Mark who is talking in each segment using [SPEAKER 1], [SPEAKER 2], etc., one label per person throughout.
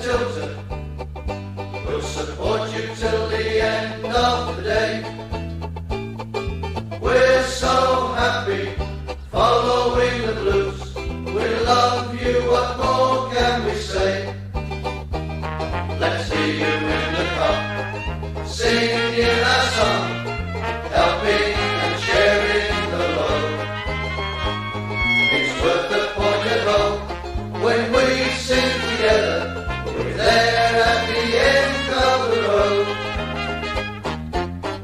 [SPEAKER 1] Tilton. We'll support you till the end of the day. We're so happy following the blues. We love you, what more can we say? Let's hear you in the pub, singing our song, helping and sharing the load. It's worth the point at home when we sing together. We're there at the end of the road.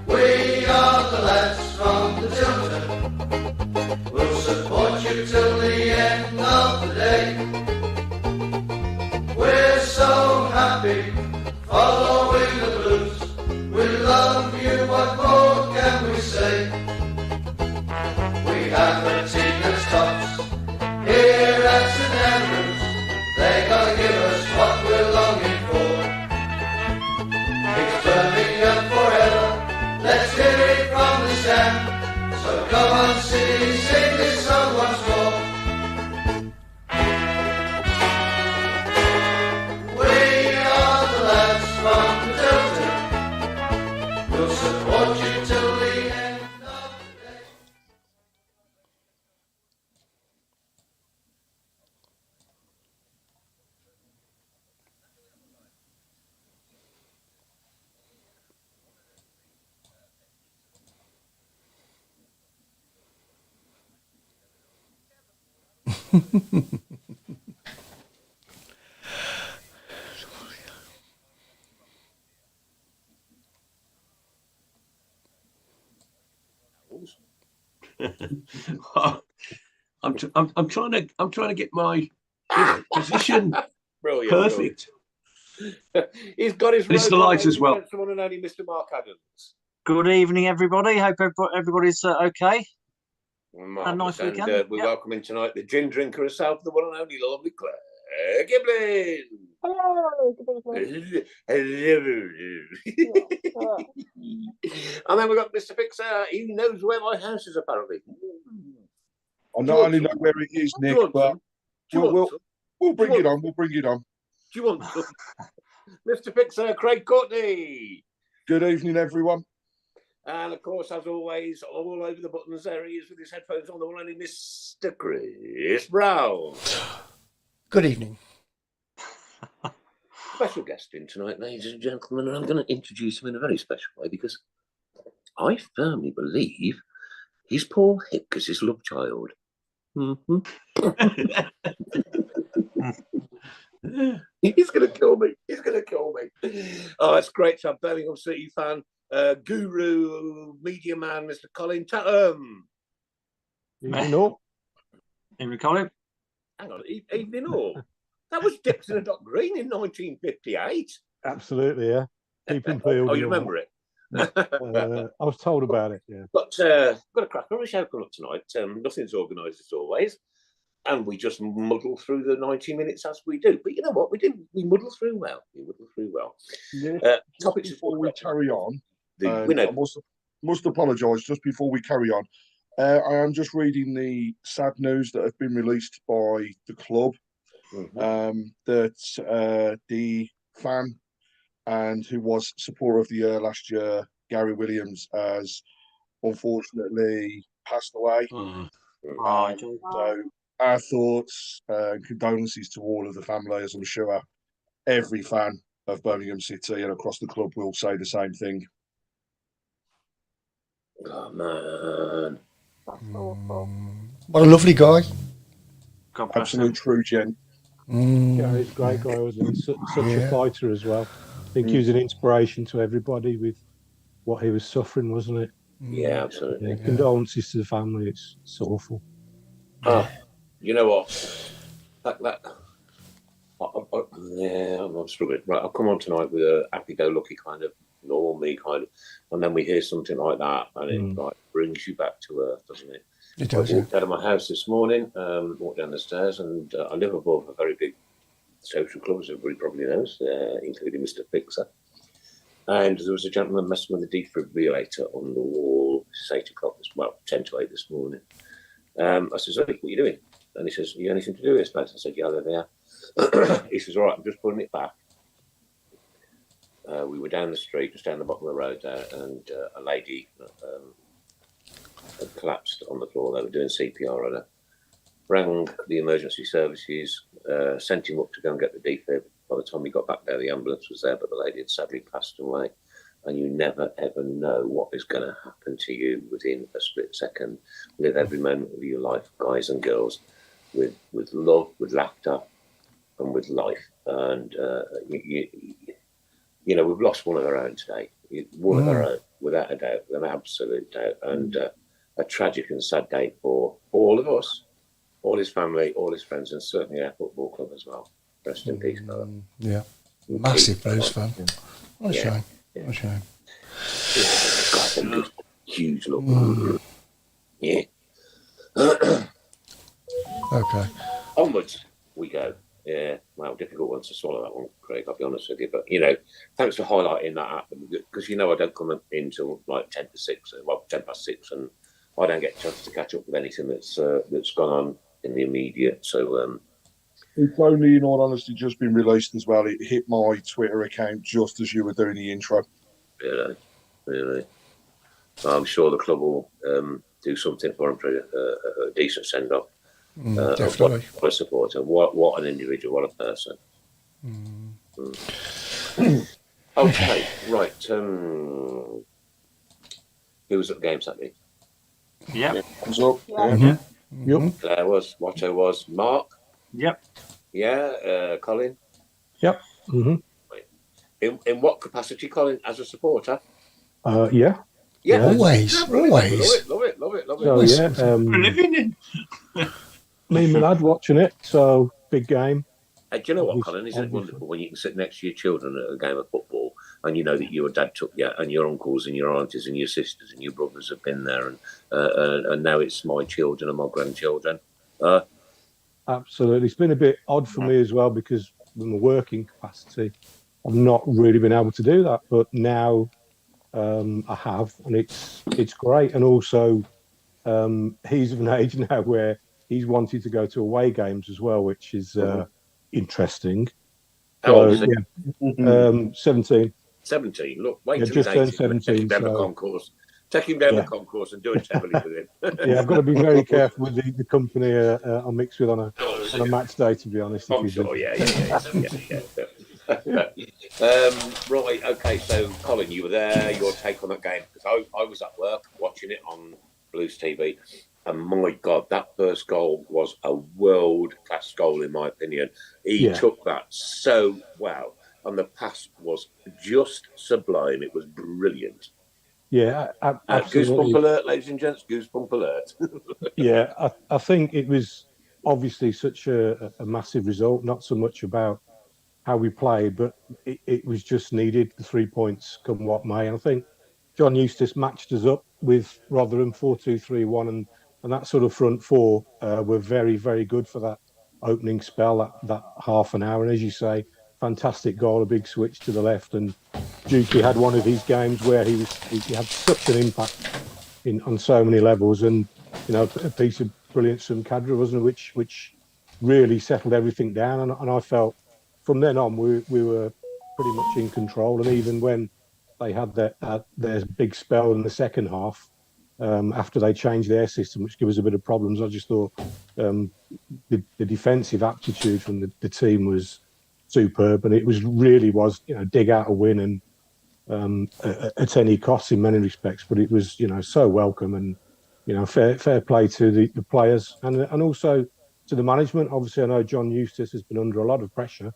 [SPEAKER 1] We are the lads from the Tilton. We'll support you till the end of the day. We're so happy following the blues. We love you, what more can we say? We have the Tigners tops here at St Andrews. They gotta give us what we're longing for. It's Birmingham forever, let's hear it from the stand. So come on city, sing this song once more. We are the lads from the Tilton. We'll support you till the end of the day.
[SPEAKER 2] I'm trying to get my position
[SPEAKER 3] Brilliant,
[SPEAKER 2] perfect.
[SPEAKER 3] brilliant. He's got his
[SPEAKER 2] It's the lights as well.
[SPEAKER 3] Someone and only Mr. Mark Adams.
[SPEAKER 4] Good evening, everybody. Hope everybody's okay.
[SPEAKER 3] Marvellous.
[SPEAKER 4] nice weekend.
[SPEAKER 3] And we're welcoming tonight the gin drinker herself, the one and only lovely Claire Giblin.
[SPEAKER 5] Hello.
[SPEAKER 3] Hello. And then we've got Mr. Fixer. He knows where my house is, apparently.
[SPEAKER 6] I not only know where it is, Nick, but we'll bring it on. We'll bring it on.
[SPEAKER 3] Do you want some? Mr. Fixer, Craig Courtney.
[SPEAKER 6] Good evening, everyone.
[SPEAKER 3] And of course, as always, all over the buttons there he is with his headphones on, the one and only Mr. Chris Browne.
[SPEAKER 7] Good evening.
[SPEAKER 3] Special guest in tonight, ladies and gentlemen, and I'm going to introduce him in a very special way because I firmly believe he's Paul Hipkiss' love child. Mm-hmm. He's going to kill me. He's going to kill me. Oh, it's great to have Birmingham City fan, guru, media man, Mr. Colin Tattum.
[SPEAKER 4] Evening all. Evening, Colin.
[SPEAKER 3] Hang on, evening all. That was Dixon and Dock Green in 1958.
[SPEAKER 8] Absolutely, yeah. Keep him peeled.
[SPEAKER 3] Oh, you remember it?
[SPEAKER 8] I was told about it, yeah.
[SPEAKER 3] But got a cracker on the show coming up tonight. Nothing's organised as always. And we just muddle through the 90 minutes as we do. But you know what? We muddle through well.
[SPEAKER 6] Yeah.
[SPEAKER 3] Topics
[SPEAKER 6] before we carry on,
[SPEAKER 3] we know.
[SPEAKER 6] I must apologise just before we carry on. I am just reading the sad news that have been released by the club.
[SPEAKER 3] Mm-hmm.
[SPEAKER 6] That the fan and who was supporter of the year last year, Gary Williams, has unfortunately passed away. So our thoughts and condolences to all of the family, as I'm sure every fan of Birmingham City and across the club will say the same thing.
[SPEAKER 3] Oh, man.
[SPEAKER 5] That's awful.
[SPEAKER 7] What a lovely guy.
[SPEAKER 6] Absolute true gent.
[SPEAKER 8] Yeah, he's a great guy, wasn't he? Such a fighter as well. I think he was an inspiration to everybody with what he was suffering, wasn't it?
[SPEAKER 3] Yeah, absolutely.
[SPEAKER 8] Yeah, condolences to the family. It's awful.
[SPEAKER 3] You know what? I'm struggling. Right, I'll come on tonight with a happy-go-lucky kind of normal me kind of, and then we hear something like that, and it like brings you back to earth, doesn't it?
[SPEAKER 7] It does.
[SPEAKER 3] I walked out of my house this morning, walked down the stairs, and I live above a very big social club, as everybody probably knows, including Mr. Fixer. And there was a gentleman messing with a defibrillator on the wall. It's 8 o'clock, well, 10 to 8 this morning. I says, "What are you doing?" And he says, "You got anything to do with this place?" I said, "Yeah, there they are." He says, "All right, I'm just putting it back." we were down the street, just down the bottom of the road there, and a lady had collapsed on the floor. They were doing CPR on her. Rang the emergency services, sent him up to go and get the defib. By the time we got back there, the ambulance was there, but the lady had sadly passed away. And you never, ever know what is going to happen to you within a split second. Live every moment of your life, guys and girls, with love, with laughter, and with life. And, you know, we've lost one of our own today. One of our own, without a doubt, an absolute doubt. And a tragic and sad day for all of us, all his family, all his friends, and certainly our football club as well. Rest in peace, brother.
[SPEAKER 7] Yeah, massive Blues fan. What a shame. What a shame.
[SPEAKER 3] God, huge look. Yeah.
[SPEAKER 7] Okay.
[SPEAKER 3] Onwards we go. Yeah, well, difficult one to swallow, that one, Craig, I'll be honest with you. But, you know, thanks for highlighting that, because, you know, I don't come in until like 10 past 6, and I don't get a chance to catch up with anything that's gone on in the immediate. So,
[SPEAKER 6] it's only, in all honesty, just been released as well. It hit my Twitter account just as you were doing the intro.
[SPEAKER 3] Really. I'm sure the club will do something for him for a decent send-off.
[SPEAKER 7] Definitely.
[SPEAKER 3] What a supporter. What an individual. What a person. Okay, right. Who was at the game Saturday?
[SPEAKER 4] Yep.
[SPEAKER 6] What's up?
[SPEAKER 5] Yeah.
[SPEAKER 8] Yep.
[SPEAKER 3] Claire was. Watto was. Mark?
[SPEAKER 4] Yep.
[SPEAKER 3] Yeah. Colin?
[SPEAKER 8] Yep.
[SPEAKER 3] In what capacity, Colin? As a supporter?
[SPEAKER 8] Yeah.
[SPEAKER 3] Yeah.
[SPEAKER 7] Always.
[SPEAKER 3] Love it.
[SPEAKER 8] So yeah,
[SPEAKER 4] We're living in.
[SPEAKER 8] me and my lad watching it. So big game.
[SPEAKER 3] Do you know what, Colin? Isn't it wonderful when you can sit next to your children at a game of football and you know that your dad took you, and your uncles and your aunties and your sisters and your brothers have been there, and now it's my children and my grandchildren.
[SPEAKER 8] Absolutely, it's been a bit odd for me as well because in my working capacity, I've not really been able to do that. But now I have, and it's great. And also, he's of an age now where he's wanted to go to away games as well, which is interesting.
[SPEAKER 3] How old is he?
[SPEAKER 8] Yeah. 17.
[SPEAKER 3] 17. Look, wait till
[SPEAKER 8] just
[SPEAKER 3] he's 18.
[SPEAKER 8] turned 17.
[SPEAKER 3] Take him down the concourse. Take him down the concourse and do it heavily with him.
[SPEAKER 8] Yeah, I've got to be very careful with the company I mix with on a match day, to be honest.
[SPEAKER 3] I'm sure, yeah. Right, okay, so Colin, you were there, your take on that game, because I was at work watching it on Blues TV, and my God, that first goal was a world-class goal, in my opinion. He took that so well, and the pass was just sublime. It was brilliant.
[SPEAKER 8] Yeah, absolutely.
[SPEAKER 3] Goosebump alert, ladies and gents, goosebump alert.
[SPEAKER 8] Yeah, I think it was obviously such a massive result, not so much about how we played, but it was just needed, the 3 points come what may. And I think John Eustace matched us up with Rotherham 4-2-3-1, and that sort of front four were very, very good for that opening spell, that half an hour. And as you say, fantastic goal, a big switch to the left, and Dukey had one of his games where he had such an impact on so many levels, and a piece of brilliance from Cadra, wasn't it, which really settled everything down, and I felt from then on we were pretty much in control. And even when they had their big spell in the second half, after they changed their system, which gave us a bit of problems, I just thought the defensive aptitude from the team was superb, and it was dig out a win and at any cost in many respects, but it was so welcome, and fair play to the players and also to the management. Obviously, I know John Eustace has been under a lot of pressure.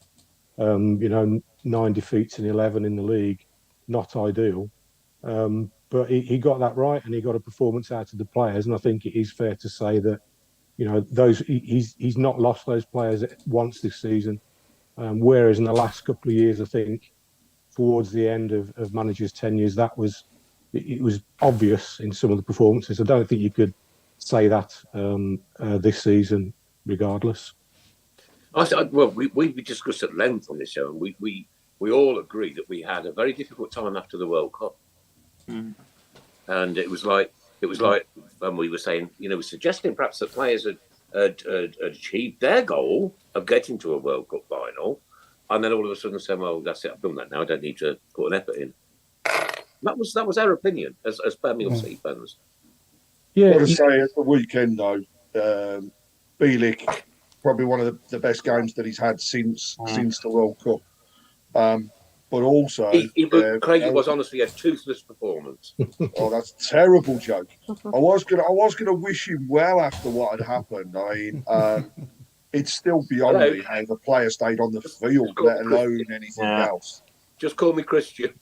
[SPEAKER 8] 9 defeats in 11 in the league, not ideal, but he got that right, and he got a performance out of the players. And I think it is fair to say that he's not lost those players once this season, whereas in the last couple of years, I think towards the end of managers' tenures, it was obvious in some of the performances. I don't think you could say that this season, regardless.
[SPEAKER 3] We discussed at length on this show, and we all agree that we had a very difficult time after the World Cup, and it was like when we were saying, we're suggesting perhaps that players had achieved their goal of getting to a World Cup final, and then all of a sudden say, "Well, that's it. I've done that now. I don't need to put an effort in." That was our opinion as Birmingham City fans.
[SPEAKER 8] Yeah,
[SPEAKER 6] Got to say, at the weekend though, Bielik, probably one of the best games that he's had since the World Cup. But also,
[SPEAKER 3] Craig was honestly a toothless performance.
[SPEAKER 6] Oh, that's a terrible joke. I was gonna wish him well after what had happened. I mean, it's still beyond me how the player stayed on the field, let alone anything else.
[SPEAKER 3] Just call me Christian.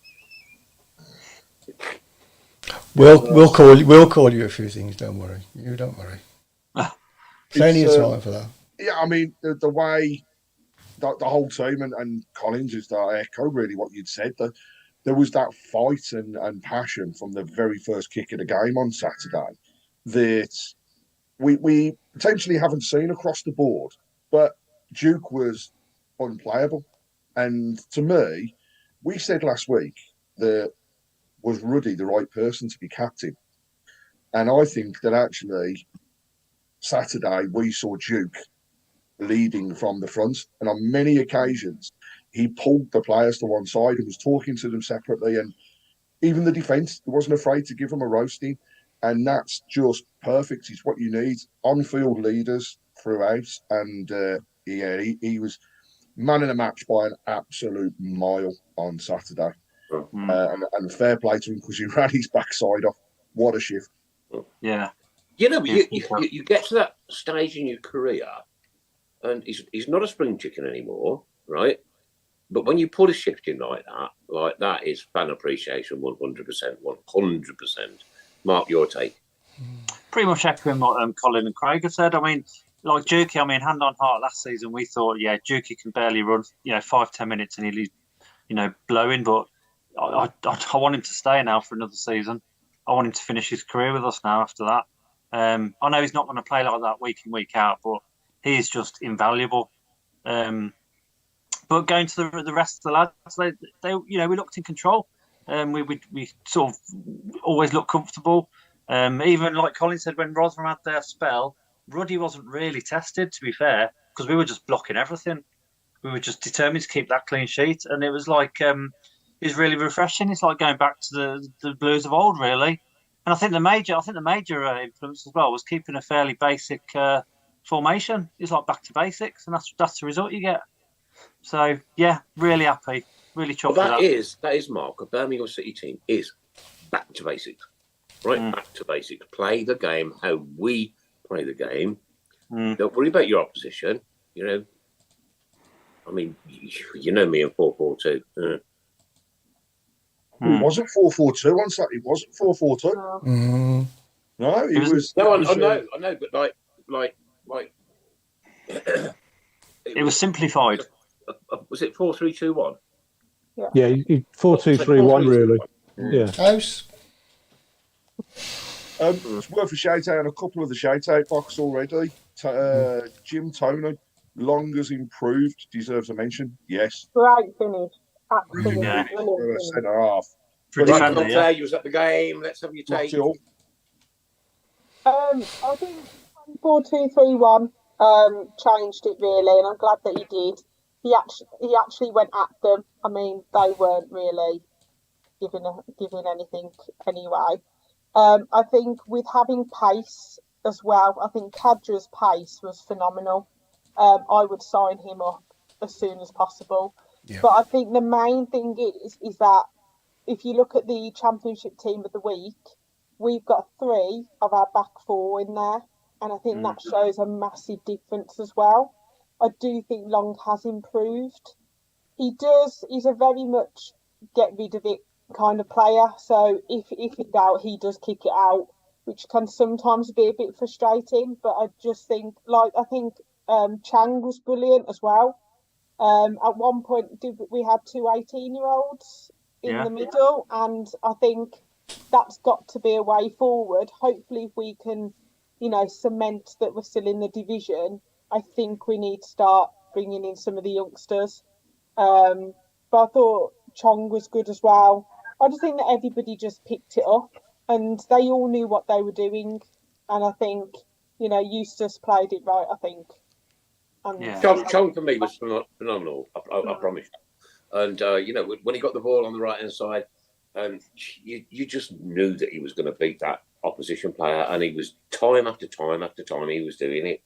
[SPEAKER 7] We'll call you a few things. Don't worry. You don't worry. Plenty of time for that.
[SPEAKER 6] Yeah, I mean the way the whole team and Collins is that echo really what you'd said. That there was that fight and passion from the very first kick of the game on Saturday that we potentially haven't seen across the board. But Duke was unplayable, and to me, we said last week that was Ruddy the right person to be captain, and I think that actually Saturday we saw Duke leading from the front, and on many occasions he pulled the players to one side and was talking to them separately, and even the defence, he wasn't afraid to give them a roasting, and that's just perfect. It's what you need, on-field leaders throughout, and he was man of the match by an absolute mile on Saturday, and fair play to him because he ran his backside off. What a shift!
[SPEAKER 4] Yeah,
[SPEAKER 3] you know, you get to that stage in your career, and he's not a spring chicken anymore, right? But when you put a shift in like that is fan appreciation 100%, 100%. Mark, your take.
[SPEAKER 4] pretty much echoing what Colin and Craig have said. I mean, like Jukey, hand on heart, last season we thought, yeah, Jukey can barely run, 5-10 minutes and he'll blowing. But I want him to stay now for another season. I want him to finish his career with us now after that. I know he's not going to play like that week in, week out, but he is just invaluable. But going to the rest of the lads, they we looked in control. We sort of always looked comfortable. Even like Colin said, when Rotherham had their spell, Ruddy wasn't really tested, to be fair, because we were just blocking everything. We were just determined to keep that clean sheet, and it was like it was really refreshing. It's like going back to the Blues of old, really. And I think the major influence as well was keeping a fairly basic formation. It's like back to basics, and that's the result you get. So yeah, really happy, really chuffed.
[SPEAKER 3] Well, that is Mark. A Birmingham City team is back to basics, right? Back to basics. Play the game how we play the game. Don't worry about your opposition. You know me in 4-4-2.
[SPEAKER 6] It wasn't 4-4-2 on Saturday. It wasn't 4-4-2. No, it was.
[SPEAKER 3] No, I know, but like.
[SPEAKER 4] It was simplified.
[SPEAKER 3] Was it 4-3-2-1?
[SPEAKER 8] Yeah, 4-2-3-1 really. Yeah.
[SPEAKER 7] House.
[SPEAKER 6] It's worth a shout out on a couple of the shout out box already. Jim Toney, long as improved, deserves a mention. Yes.
[SPEAKER 5] Great finish. Absolutely.
[SPEAKER 4] Yeah.
[SPEAKER 6] Centre half.
[SPEAKER 3] Right, you was at the game. Let's have your take.
[SPEAKER 5] I think 4-2-3-1 changed it really, and I'm glad that he did. He actually went at them. I mean, they weren't really giving anything anyway. I think with having pace as well, I think Kadra's pace was phenomenal. I would sign him up as soon as possible. Yeah. But I think the main thing is that if you look at the Championship Team of the Week, we've got 3 of our back 4 in there. And I think that shows a massive difference as well. I do think Long has improved. He's a very much get rid of it kind of player. So if it's out, he does kick it out, which can sometimes be a bit frustrating. But I just think, Chang was brilliant as well. At one point, we had 2 18-year-olds in the middle, and I think that's got to be a way forward. Hopefully, if we can, cement that we're still in the division, I think we need to start bringing in some of the youngsters. But I thought Chong was good as well. I just think that everybody just picked it up, and they all knew what they were doing. And I think, Eustace played it right, I think. And
[SPEAKER 3] Chong for me was phenomenal. I promise you. And when he got the ball on the right hand side, you just knew that he was going to beat that opposition player, and he was time after time after time he was doing it.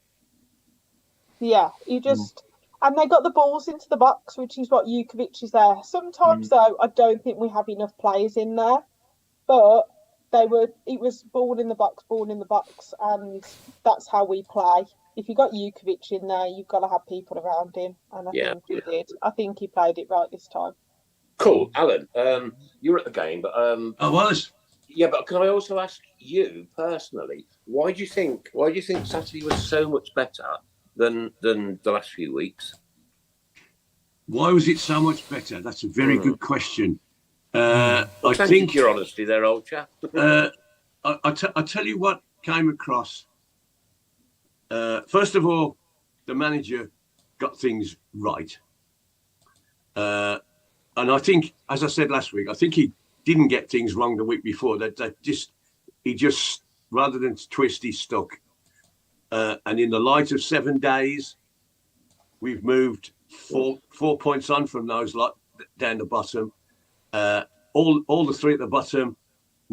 [SPEAKER 5] Yeah, and they got the balls into the box, which is what Jukovic is there. Sometimes though, I don't think we have enough players in there, but it was ball in the box, and that's how we play. If you got Jukovic in there, you've got to have people around him, and I think he did. I think he played it right this time.
[SPEAKER 3] Cool, Alan. You were at the game, but
[SPEAKER 2] I was.
[SPEAKER 3] Yeah, but can I also ask you personally, why do you think Saturday was so much better than the last few weeks?
[SPEAKER 2] Why was it so much better? That's a very good question.
[SPEAKER 3] I think your honesty there, old chap.
[SPEAKER 2] I tell you what came across. First of all, the manager got things right. And I think, as I said last week, I think he didn't get things wrong the week before. He just, rather than twist, he stuck. And in the light of 7 days, we've moved four points on from those down the bottom. All the three at the bottom,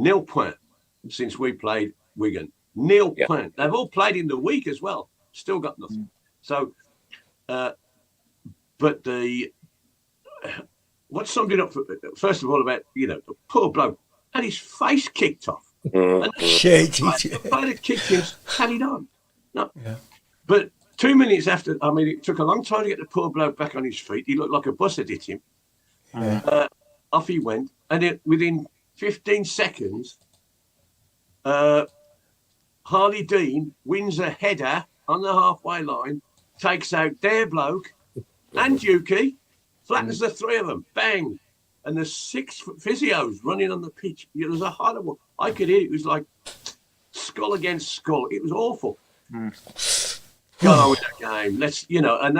[SPEAKER 2] 0 point since we played Wigan. 0 point. They've all played in the week as well. Still got nothing. So, but what summed it up, first of all, about, the poor bloke had his face kicked off. And the player that kicked him carried on. No. Yeah. But 2 minutes after, it took a long time to get the poor bloke back on his feet. He looked like a bus had hit him. Yeah. Off he went. And within 15 seconds, Harley Dean wins a header on the halfway line, takes out their bloke and Yuki, flattens the three of them, bang. And the 6 physios running on the pitch. It was a horrible. I could hear it was like skull against skull. It was awful. Go on with that game. And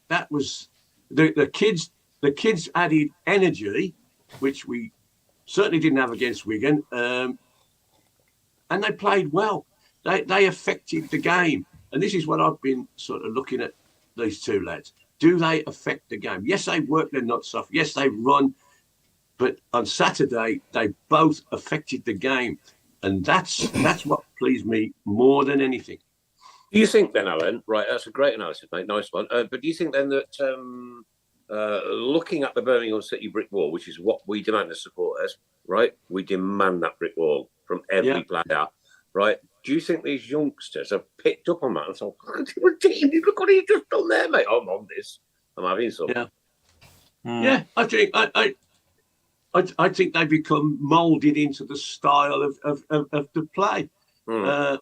[SPEAKER 2] that was the kids. The kids added energy, which we certainly didn't have against Wigan, and they played well. They affected the game, and this is what I've been sort of looking at these two lads. Do they affect the game? Yes, they work their nuts off. Yes, they run. But on Saturday, they both affected the game. And that's what pleased me more than anything.
[SPEAKER 3] Do you think then, Alan, right, that's a great analysis, mate, nice one. But do you think then that looking at the Birmingham City brick wall, which is what we demand as supporters, right? We demand that brick wall from every player, right? Do you think these youngsters have picked up on that and thought, look what he's just done there, mate. I'm on this. I'm having some.
[SPEAKER 2] Yeah. Yeah, I think they become moulded into the style of the play. I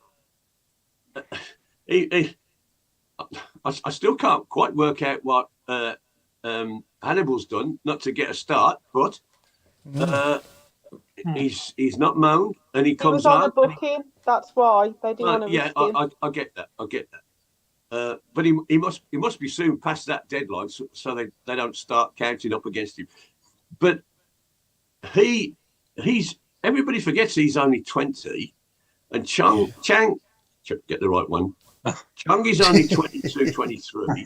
[SPEAKER 2] still can't quite work out what Hannibal's done, not to get a start, but he's not moaned, and he comes
[SPEAKER 5] on the booking. That's why they didn't want to.
[SPEAKER 2] Yeah, I get that. But he must be soon past that deadline, so they don't start counting up against him. But he's everybody forgets he's only 20, and Chang get the right one. Chung is only 22, 23.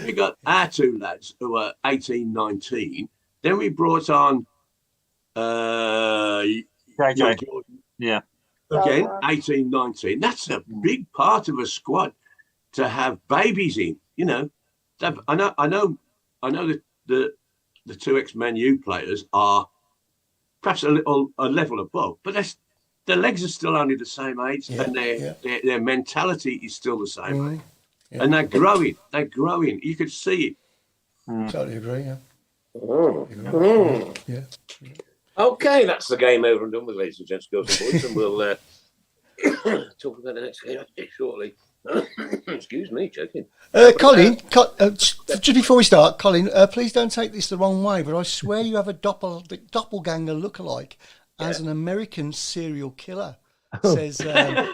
[SPEAKER 2] We got our two lads who are 18, 19. Then we brought on
[SPEAKER 4] yeah.
[SPEAKER 2] Again, 18, 19. That's a big part of a squad to have babies in. I know that the two ex-Man U players are perhaps a level above, but their legs are still only the same age, and their mentality is still the same age. Yeah. And they're growing. They're growing. You could see it.
[SPEAKER 7] Totally agree, yeah.
[SPEAKER 3] Okay, that's the game over and done with, ladies and gents, girls and boys, and we'll talk about the next game shortly. Excuse me, joking.
[SPEAKER 7] Colin, just before we start, Colin, please don't take this the wrong way, but I swear you have a doppelganger lookalike as an American serial killer. Says Lily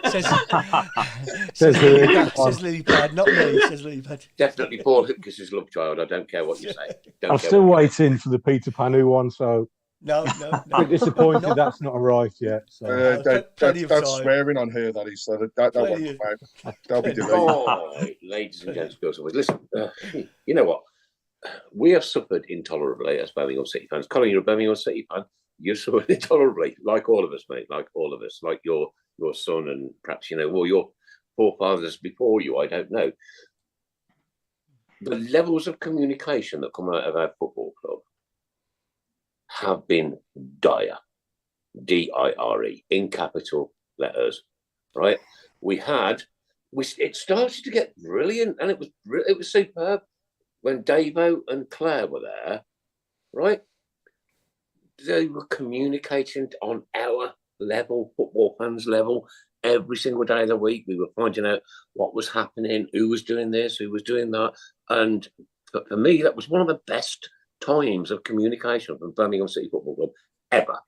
[SPEAKER 7] Pad, not me, says Lily Pad.
[SPEAKER 3] Definitely Paul Hipkiss' love child. I don't care what you say.
[SPEAKER 8] I'm still waiting for the Peter Panu one, so
[SPEAKER 7] No.
[SPEAKER 8] A bit disappointed that's not arrived yet. So
[SPEAKER 7] plenty of
[SPEAKER 6] that's
[SPEAKER 7] time.
[SPEAKER 6] swearing on here, that is. So that won't
[SPEAKER 7] Plenty
[SPEAKER 6] come
[SPEAKER 7] of-
[SPEAKER 6] out. They'll be
[SPEAKER 7] plenty-
[SPEAKER 6] deleted.
[SPEAKER 3] Oh, ladies and gents, girls and boys, listen. You know what? We have suffered intolerably as Birmingham City fans. Colin, you're a Birmingham City fan. You've suffered intolerably, like all of us, mate. Like all of us, like your son, and perhaps your forefathers before you. I don't know. The levels of communication that come out of our football club have been dire, D-I-R-E, in capital letters, right? It started to get brilliant, and it was superb when Davo and Claire were there, right? They were communicating on our level, football fans' level, every single day of the week. We were finding out what was happening, who was doing this, who was doing that. And for me, that was one of the best times of communication from Birmingham City Football Club ever.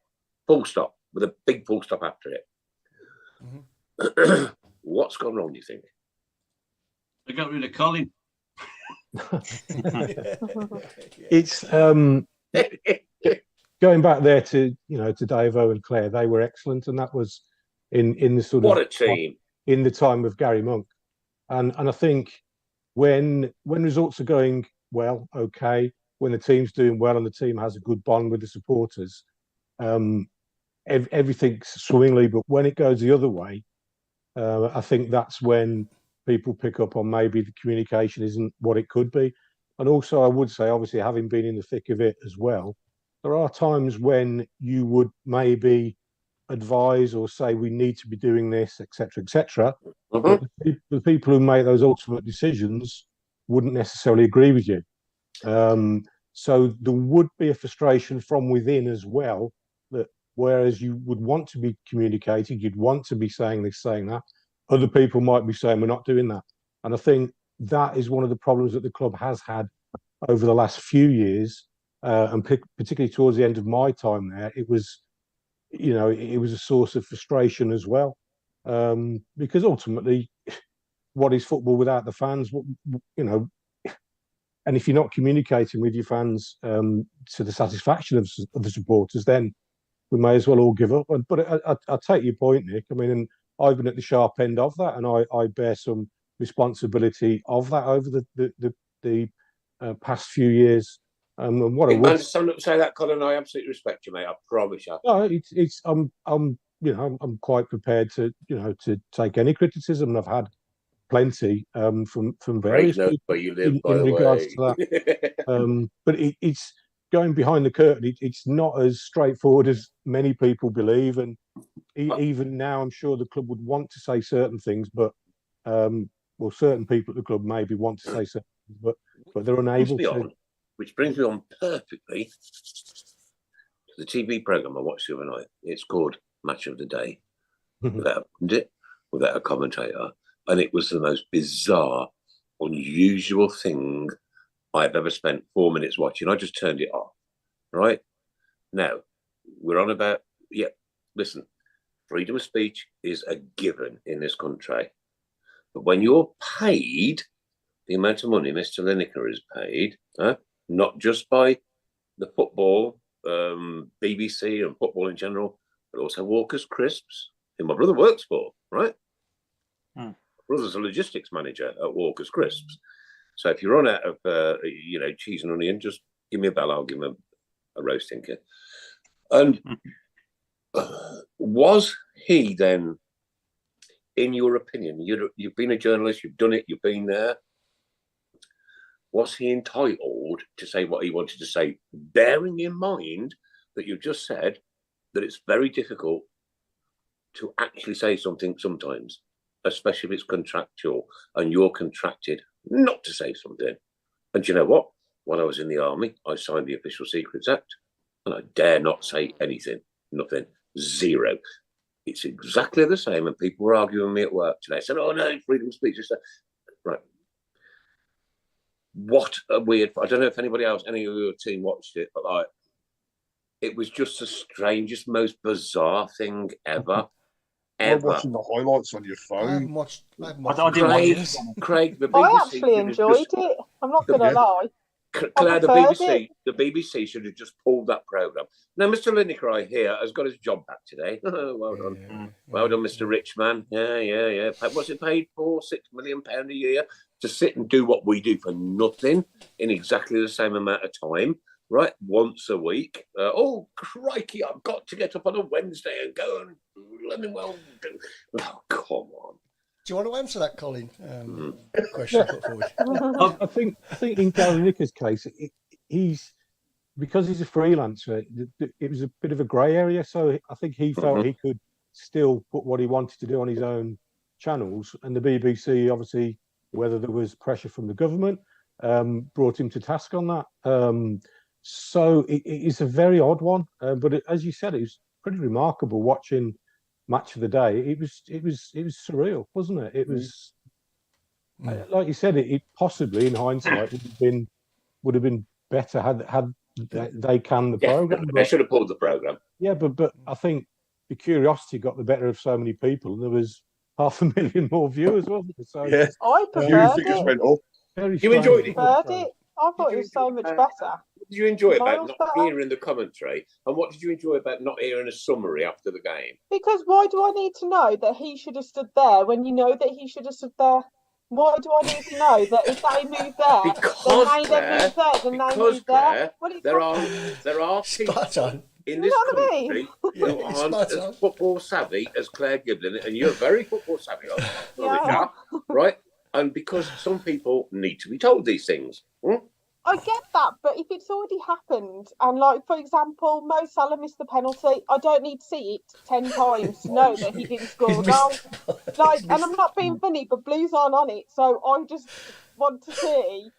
[SPEAKER 3] Full stop, with a big full stop after it. Mm-hmm. What's gone wrong, do you think?
[SPEAKER 2] They got rid of Colin.
[SPEAKER 8] It's going back there to Davo and Claire. They were excellent, and that was in the sort of
[SPEAKER 3] what a team
[SPEAKER 8] in the time of Gary Monk, and I think when results are going well, okay, when the team's doing well and the team has a good bond with the supporters, everything's swimmingly. But when it goes the other way, I think that's when people pick up on maybe the communication isn't what it could be. And also, I would say, obviously, having been in the thick of it as well, there are times when you would maybe advise or say we need to be doing this, etc., etc. But the people who make those ultimate decisions wouldn't necessarily agree with you. So there would be a frustration from within as well, that whereas you would want to be communicating, you'd want to be saying this, saying that, other people might be saying we're not doing that. And I think that is one of the problems that the club has had over the last few years, and particularly towards the end of my time there. It was a source of frustration as well, because ultimately, what is football without the fans? And if you're not communicating with your fans to the satisfaction of the supporters, then we may as well all give up. But I take your point, Nick. I mean, and I've been at the sharp end of that, and I bear some responsibility of that over the past few years. And what I would
[SPEAKER 3] say that, Colin, I absolutely respect you, mate. I promise you.
[SPEAKER 8] No, I'm quite prepared to take any criticism, and I've had plenty from various people
[SPEAKER 3] where you live, by
[SPEAKER 8] in
[SPEAKER 3] the
[SPEAKER 8] regards
[SPEAKER 3] way.
[SPEAKER 8] to that. But it's going behind the curtain. It's not as straightforward as many people believe, and even now, I'm sure the club would want to say certain things, but certain people at the club maybe want to say certain things, but they're unable to.
[SPEAKER 3] Which brings me on perfectly to the TV programme I watched the other night. It's called Match of the Day, without a commentator. And it was the most bizarre, unusual thing I've ever spent 4 minutes watching. I just turned it off, right? Now, we're on about, listen, freedom of speech is a given in this country. But when you're paid the amount of money Mr. Lineker is paid, not just by the football, BBC and football in general, but also Walker's Crisps, who my brother works for, right? My brother's a logistics manager at Walker's Crisps. So if you run out of, cheese and onion, just give me a bell. I'll give him a roast tinker. And was he then, in your opinion, you've been a journalist, you've done it, you've been there, was he entitled to say what he wanted to say, bearing in mind that you just said that it's very difficult to actually say something sometimes, especially if it's contractual and you're contracted not to say something? And you know what? When I was in the army, I signed the Official Secrets Act, and I dare not say anything, nothing, zero. It's exactly the same. And people were arguing with me at work today. I said, "Oh no, freedom of speech." Right. What a weird. I don't know if any of your team watched it, but it was just the strangest, most bizarre thing ever.
[SPEAKER 6] I'm watching the highlights on your phone.
[SPEAKER 7] I haven't watched
[SPEAKER 4] I didn't watch it.
[SPEAKER 3] Craig, the BBC
[SPEAKER 5] I actually enjoyed it. I'm not going to lie.
[SPEAKER 3] Claire,
[SPEAKER 5] preferred
[SPEAKER 3] the BBC should have just pulled that programme. Now, Mr. Lineker, I hear, has got his job back today. Well done. Well done, Mr. Richman. Yeah. What's it paid for? £6 million a year to sit and do what we do for nothing in exactly the same amount of time, right? Once a week. Oh, crikey, I've got to get up on a Wednesday and go and let me well do. Oh, come on.
[SPEAKER 7] Do you want to answer that, Colin? Question put forward.
[SPEAKER 8] I think in Gary Lineker's case, he's because he's a freelancer. It was a bit of a grey area, so I think he felt he could still put what he wanted to do on his own channels, and the BBC, obviously, whether there was pressure from the government, brought him to task on that. So it's a very odd one, but as you said, it was pretty remarkable watching Match of the Day. It was surreal, wasn't it? It was like you said. It possibly, in hindsight, would have been better had they canned the program.
[SPEAKER 3] They should have pulled the program.
[SPEAKER 8] Yeah, but I think the curiosity got the better of so many people, and there was 500,000 more viewers, wasn't there? So
[SPEAKER 6] yeah,
[SPEAKER 5] I preferred
[SPEAKER 6] figures
[SPEAKER 5] it.
[SPEAKER 6] went up.
[SPEAKER 3] You enjoyed it?
[SPEAKER 5] I preferred it. I thought it was so much better.
[SPEAKER 3] What did you enjoy about
[SPEAKER 5] Miles
[SPEAKER 3] not
[SPEAKER 5] better.
[SPEAKER 3] hearing the commentary, and what did you enjoy about not hearing a summary after the game?
[SPEAKER 5] Because why do I need to know that he should have stood there when you know that he should have stood there? Why do I need to know that if they move there,
[SPEAKER 3] Because,
[SPEAKER 5] then they
[SPEAKER 3] Claire,
[SPEAKER 5] move there, then they
[SPEAKER 3] because,
[SPEAKER 5] move there?
[SPEAKER 3] Claire,
[SPEAKER 5] Well, it's
[SPEAKER 3] there
[SPEAKER 5] not-
[SPEAKER 3] are
[SPEAKER 7] Spot
[SPEAKER 3] people
[SPEAKER 7] on.
[SPEAKER 3] in
[SPEAKER 5] You
[SPEAKER 3] this
[SPEAKER 5] know what I mean?
[SPEAKER 3] country
[SPEAKER 7] Yeah,
[SPEAKER 3] who
[SPEAKER 7] it's
[SPEAKER 3] aren't
[SPEAKER 7] spot
[SPEAKER 3] as
[SPEAKER 7] on.
[SPEAKER 3] football savvy as Claire Giblin, and you're very football savvy,
[SPEAKER 5] Yeah.
[SPEAKER 3] right? And because some people need to be told these things.
[SPEAKER 5] I get that, but if it's already happened, and like for example, Mo Salah missed the penalty, I don't need to see it 10 times to know that he didn't score a goal. Like, and I'm not being funny, but Blues aren't on it, so I just want to see.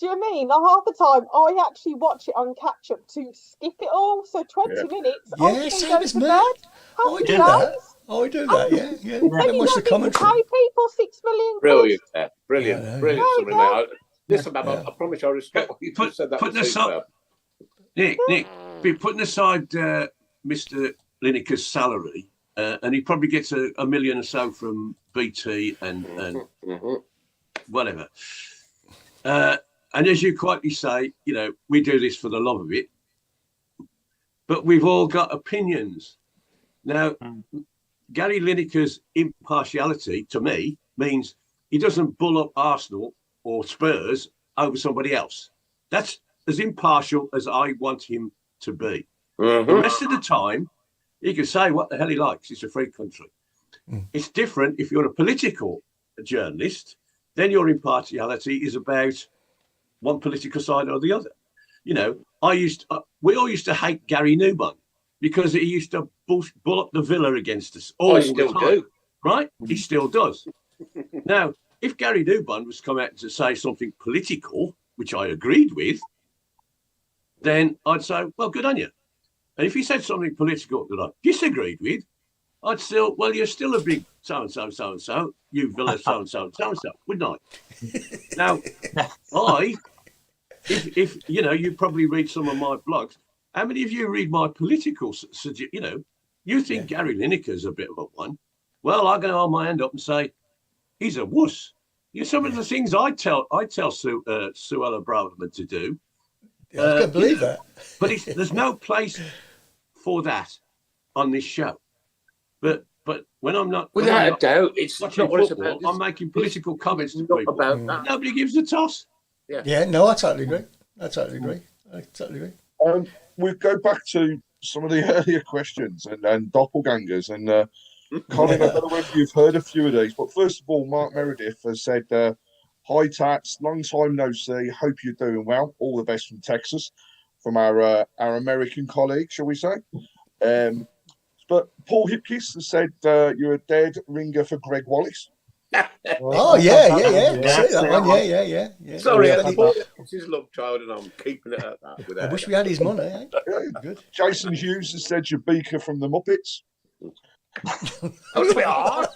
[SPEAKER 5] Do you know what I mean? Like, half the time, I actually watch it on catch up to skip it all. So 20 minutes, I
[SPEAKER 7] Yeah,
[SPEAKER 5] can
[SPEAKER 7] same
[SPEAKER 5] go
[SPEAKER 7] as
[SPEAKER 5] to
[SPEAKER 7] me.
[SPEAKER 5] bed.
[SPEAKER 7] I
[SPEAKER 5] Happy
[SPEAKER 7] do that.
[SPEAKER 5] days.
[SPEAKER 7] I do that. Yeah.
[SPEAKER 5] And
[SPEAKER 7] Then
[SPEAKER 5] you
[SPEAKER 7] watch the
[SPEAKER 5] don't need to
[SPEAKER 7] commentary.
[SPEAKER 5] pay people 6 million.
[SPEAKER 3] Brilliant, Claire. Brilliant,
[SPEAKER 7] Yeah,
[SPEAKER 3] brilliant.
[SPEAKER 5] yeah.
[SPEAKER 3] Something like that. Listen, Bab,
[SPEAKER 7] Yeah.
[SPEAKER 3] I promise I respect what you just said. That
[SPEAKER 2] Putting
[SPEAKER 3] was
[SPEAKER 2] aside,
[SPEAKER 3] superb.
[SPEAKER 2] Nick, be putting aside Mr. Lineker's salary, and he probably gets a million or so from BT and whatever. And as you quietly say, we do this for the love of it, but we've all got opinions. Now, Gary Lineker's impartiality, to me, means he doesn't bull up Arsenal or Spurs over somebody else. That's as impartial as I want him to be. The rest of the time, he can say what the hell he likes. It's a free country. It's different if you're a political journalist, then your impartiality is about one political side or the other. We all used to hate Gary Newman because he used to bull up the Villa against us all the time. Right? He still does. Now, if Gary Newman was come out to say something political, which I agreed with, then I'd say, well, good on you. And if he said something political that I disagreed with, I'd still, well, you're still a big so-and-so, so-and-so, you Villa so-and-so, so-and-so, wouldn't I? Now, if you probably read some of my blogs, how many of you read my political, you think Gary Lineker's a bit of a one. Well, I'm going to hold my hand up and say, he's a wuss. Some of the things I tell Suella Braverman to do.
[SPEAKER 7] I can't believe that.
[SPEAKER 2] But there's no place for that on this show. But when I'm not,
[SPEAKER 3] without a doubt, it's not
[SPEAKER 2] watching
[SPEAKER 3] what it's
[SPEAKER 2] football,
[SPEAKER 3] about.
[SPEAKER 2] I'm making political comments to
[SPEAKER 3] not
[SPEAKER 2] people.
[SPEAKER 3] about that.
[SPEAKER 2] Nobody gives a toss.
[SPEAKER 7] Yeah, no, I totally agree. I totally agree.
[SPEAKER 6] We'll go back to some of the earlier questions and doppelgangers. And Colin, I don't know whether you've heard a few of these, but first of all, Mark Meredith has said, hi, Tats, long time no see. Hope you're doing well. All the best from Texas, from our American colleague, shall we say. But Paul Hipkiss has said you're a dead ringer for Greg Wallace.
[SPEAKER 7] Oh, yeah. See that one? Yeah.
[SPEAKER 3] Sorry,
[SPEAKER 7] Yeah.
[SPEAKER 3] it's his love child, and I'm keeping it at that.
[SPEAKER 7] I wish we had his money. Eh? Good.
[SPEAKER 6] Jason Hughes has said you're Beaker from the Muppets.
[SPEAKER 3] That was a bit hard.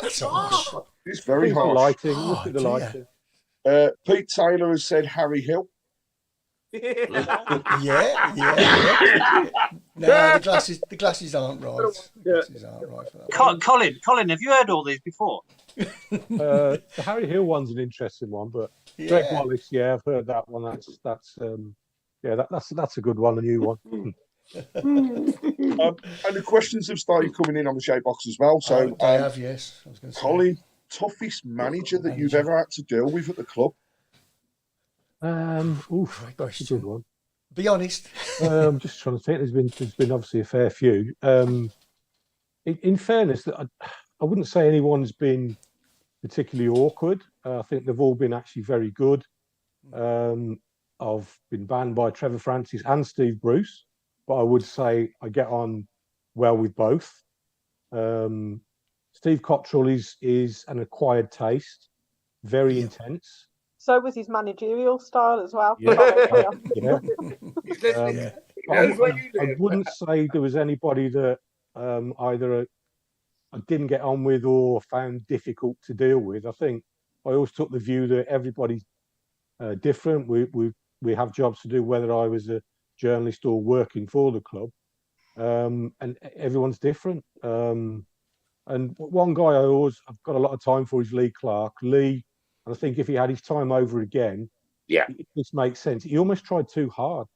[SPEAKER 7] That's harsh.
[SPEAKER 6] It's very
[SPEAKER 8] The
[SPEAKER 6] harsh.
[SPEAKER 8] lighting. Look at the
[SPEAKER 7] dear.
[SPEAKER 8] lighting.
[SPEAKER 6] Pete Taylor has said Harry Hill.
[SPEAKER 7] Yeah. No, the glasses aren't right. The glasses aren't right for that.
[SPEAKER 4] Colin, have you heard all these before?
[SPEAKER 8] The Harry Hill one's an interesting one, but Greg
[SPEAKER 7] Yeah.
[SPEAKER 8] Wallace, yeah, I've heard that one. That's a good one, a new one.
[SPEAKER 6] And the questions have started coming in on the shape box as well. So,
[SPEAKER 7] They have, yes. I was going to say.
[SPEAKER 6] Colin, toughest manager that you've ever had to deal with at the club?
[SPEAKER 7] Great
[SPEAKER 8] That's a
[SPEAKER 7] question.
[SPEAKER 8] good one.
[SPEAKER 7] Be honest.
[SPEAKER 8] I'm just trying to think. There's been obviously a fair few. In fairness, I wouldn't say anyone's been particularly awkward. I think they've all been actually very good. I've been banned by Trevor Francis and Steve Bruce, but I would say I get on well with both. Steve Cottrell is an acquired taste, very intense.
[SPEAKER 5] So was his managerial style as well.
[SPEAKER 8] Yeah.
[SPEAKER 2] Yeah.
[SPEAKER 8] I wouldn't say there was anybody that either I didn't get on with or found difficult to deal with. I think I always took the view that everybody's different. We have jobs to do, whether I was a journalist or working for the club, and everyone's different. And one guy I've got a lot of time for is Lee Clark. Lee, and I think if he had his time over again, this makes sense. He almost tried too hard.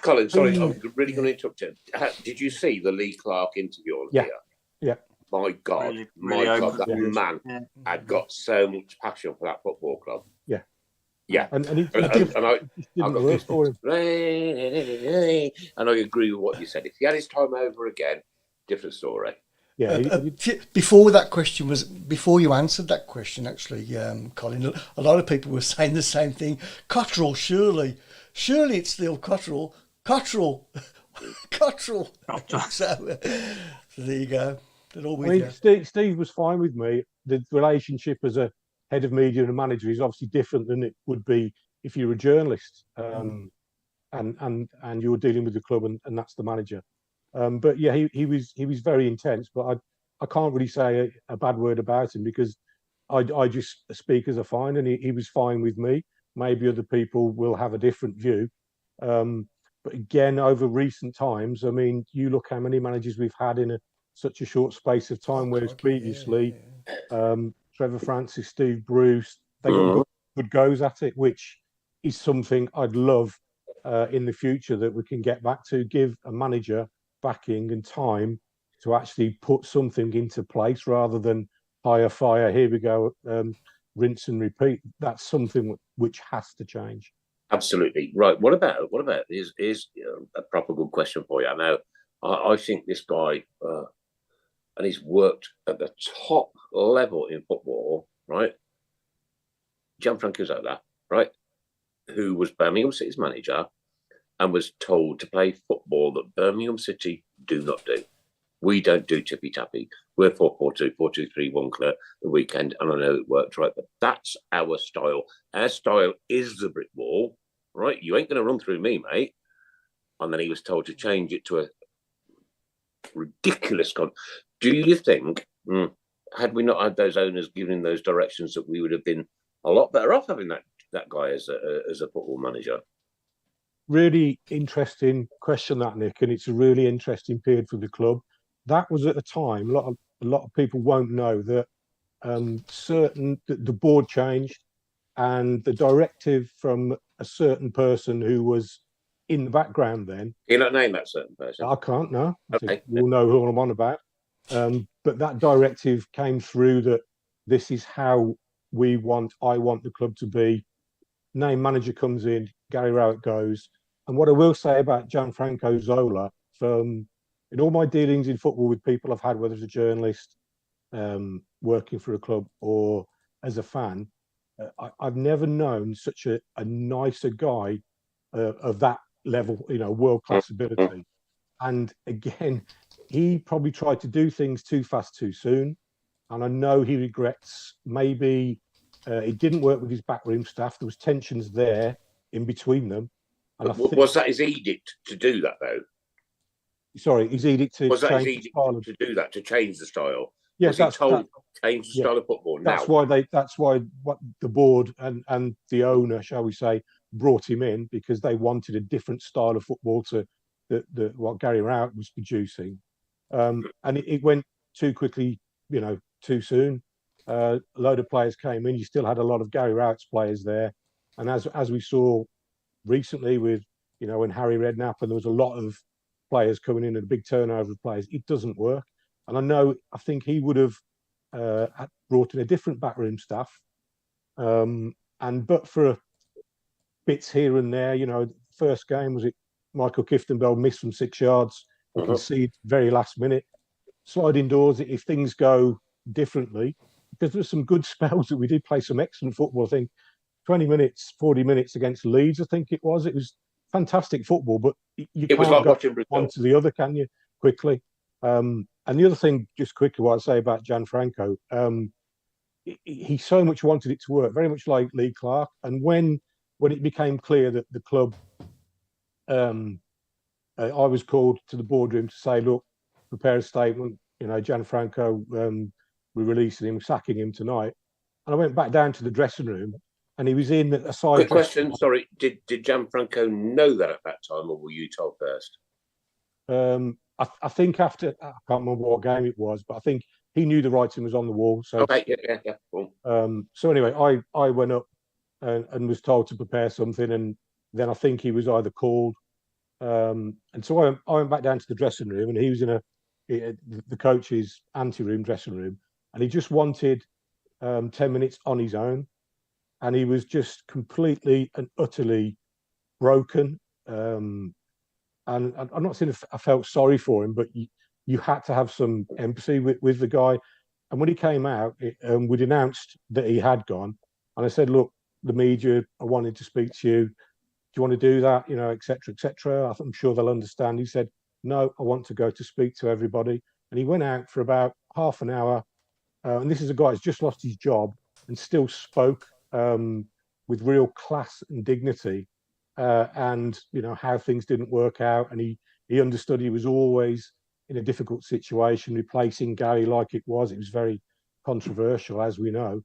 [SPEAKER 3] Colin, sorry, I'm really going to interrupt you. Did you see the Lee Clark interview on here?
[SPEAKER 8] Yeah.
[SPEAKER 3] My God, that man had got so much passion for that football club. Yeah.
[SPEAKER 8] And I
[SPEAKER 3] agree with what you said. If he had his time over again, different story.
[SPEAKER 8] Yeah.
[SPEAKER 7] Before you answered that question, actually, Colin, a lot of people were saying the same thing. Cottrell, surely it's still Cottrell. Cottrell. So there you go.
[SPEAKER 8] Steve was fine with me. The relationship as a head of media and a manager is obviously different than it would be if you're a journalist and you're dealing with the club and that's the manager. But yeah, he was very intense. But I can't really say a bad word about him because I just speak as I find, and he was fine with me. Maybe other people will have a different view. But again, over recent times, I mean, you look how many managers we've had in such a short space of time, whereas previously, Trevor Francis, Steve Bruce, they got good goes at it, which is something I'd love in the future that we can get back to, give a manager backing and time to actually put something into place rather than hire, fire, here we go, rinse and repeat. That's something which has to change.
[SPEAKER 3] Absolutely right. What about is a proper good question for you? I know I think this guy and he's worked at the top level in football, right? Gianfranco Zola, right? Who was Birmingham City's manager and was told to play football that Birmingham City do not do. We don't do tippy-tappy. We're 4-4-2, 4-2-3-1 clear the weekend, and I know it worked, right? But that's our style. Our style is the brick wall, right? You ain't going to run through me, mate. And then he was told to change it to a ridiculous Do you think, had we not had those owners giving those directions, that we would have been a lot better off having that guy as a football manager?
[SPEAKER 8] Really interesting question, that, Nick, and it's a really interesting period for the club. That was at a time, a lot of people won't know that the board changed and the directive from a certain person who was in the background then.
[SPEAKER 3] Can you not name that certain person?
[SPEAKER 8] I can't, no.
[SPEAKER 3] Okay.
[SPEAKER 8] You'll know who I'm on about. But that directive came through that this is how I want the club to be. Name manager comes in, Gary Rowett goes. And what I will say about Gianfranco Zola, in all my dealings in football with people I've had, whether as a journalist, working for a club or as a fan, I've never known such a nicer guy of that level, world-class ability. And again, he probably tried to do things too fast, too soon. And I know he regrets maybe it didn't work with his backroom staff. There was tensions there in between them. And
[SPEAKER 3] was that his edict to do that, though?
[SPEAKER 8] Sorry, his edict to
[SPEAKER 3] was that his
[SPEAKER 8] edict
[SPEAKER 3] to do that, to change the style?
[SPEAKER 8] Yes,
[SPEAKER 3] was he told to change the style of football?
[SPEAKER 8] That's why what the board and the owner, shall we say, brought him in, because they wanted a different style of football to what Gary Rowett was producing. And it went too quickly, too soon. a load of players came in. You still had a lot of Gary Rowett's players there, and as we saw recently with when Harry Redknapp, and there was a lot of players coming in and a big turnover of players. It doesn't work, and I think he would have brought in a different backroom staff, but for bits here and there. First game was it Michael Kiftendale missed from 6 yards. We concede very last minute. Sliding doors if things go differently, because there were some good spells that we did play some excellent football. I think 20 minutes, 40 minutes against Leeds, I think it was. It was fantastic football, but you can't
[SPEAKER 3] like
[SPEAKER 8] go one to the other, can you, quickly? And the other thing, just quickly, what I'd say about Gianfranco, he so much wanted it to work, very much like Lee Clark. And when it became clear that the club, I was called to the boardroom to say, look, prepare a statement. Gianfranco, we're releasing him, sacking him tonight. And I went back down to the dressing room, and he was in a side.
[SPEAKER 3] Quick question, sorry, did Gianfranco know that at that time, or were you told first?
[SPEAKER 8] I think after, I can't remember what game it was, but I think he knew the writing was on the wall. So
[SPEAKER 3] okay, yeah. Cool.
[SPEAKER 8] So anyway, I went up and was told to prepare something, and then I think he was either called, and so I went back down to the dressing room, and he was in the coach's ante-room, dressing room, and he just wanted 10 minutes on his own, and he was just completely and utterly broken. And I'm not saying I felt sorry for him, but you had to have some empathy with the guy. And when he came out, we'd announced that he had gone, and I said, look, the media, I wanted to speak to you. Do you want to do that? Et cetera, et cetera. I'm sure they'll understand. He said, no, I want to go to speak to everybody. And he went out for about half an hour. And this is a guy who's just lost his job and still spoke with real class and dignity, and how things didn't work out. And he understood he was always in a difficult situation, replacing Gary like it was. It was very controversial, as we know.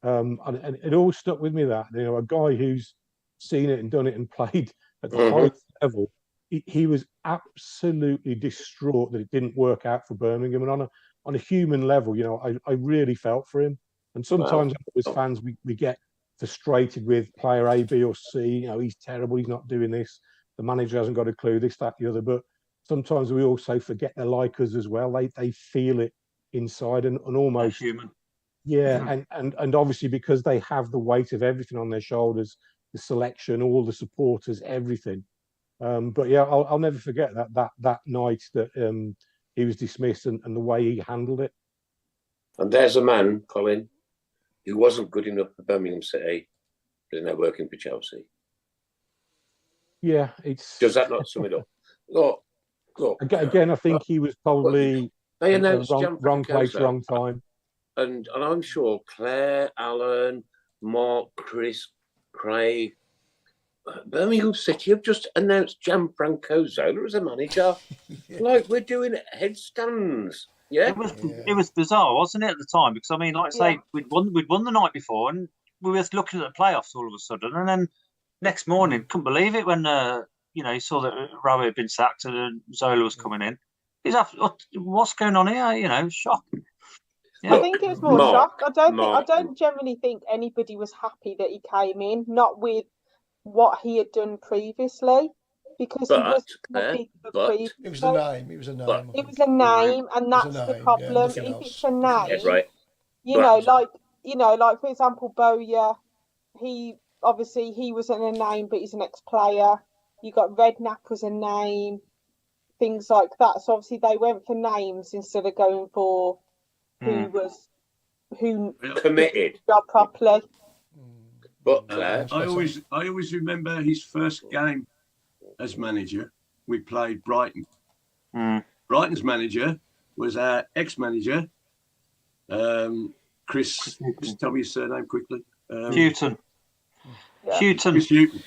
[SPEAKER 8] And it all stuck with me that, a guy who's seen it and done it and played at the highest level, he was absolutely distraught that it didn't work out for Birmingham. And on a human level, I really felt for him. And sometimes as fans, we get frustrated with player A, B, or C. He's terrible. He's not doing this. The manager hasn't got a clue. This, that, the other. But sometimes we also forget they're like us as well. They feel it inside and almost
[SPEAKER 4] human.
[SPEAKER 8] Yeah, and obviously because they have the weight of everything on their shoulders, the selection, all the supporters, everything. But yeah, I'll never forget that night that he was dismissed and the way he handled it.
[SPEAKER 3] And there's a man, Colin, who wasn't good enough for Birmingham City, but is now working for Chelsea.
[SPEAKER 8] Yeah,
[SPEAKER 3] does that not sum it up? Look.
[SPEAKER 8] Again, I think he was probably
[SPEAKER 3] they announced
[SPEAKER 8] wrong place, wrong time.
[SPEAKER 3] And I'm sure Claire, Alan, Mark, Chris, Craig, Birmingham City have just announced Gianfranco Zola as a manager. Like we're doing headstands. Yeah,
[SPEAKER 4] it was bizarre, wasn't it, at the time? Because I mean, like I say, we'd won the night before, and we were looking at the playoffs all of a sudden, and then next morning, couldn't believe it when you saw that Rowe had been sacked and Zola was coming in. He's what's going on here? Shock.
[SPEAKER 5] Yeah. I think it was more shock. I don't generally think anybody was happy that he came in, not with what he had done previously, because he was
[SPEAKER 7] it was a name. It was a name.
[SPEAKER 5] It was a name, and that's the problem. If it's a name,
[SPEAKER 3] yeah, right.
[SPEAKER 5] like for example, Bowyer, he wasn't a name, but he's an ex-player. You got Redknapp was a name, things like that. So obviously they went for names instead of going for who
[SPEAKER 3] committed
[SPEAKER 5] job properly.
[SPEAKER 3] But
[SPEAKER 2] I always remember his first game as manager. We played Brighton. Brighton's manager was our ex-manager, Chris. Just tell me his surname quickly.
[SPEAKER 4] Houghton.
[SPEAKER 2] Chris Houghton.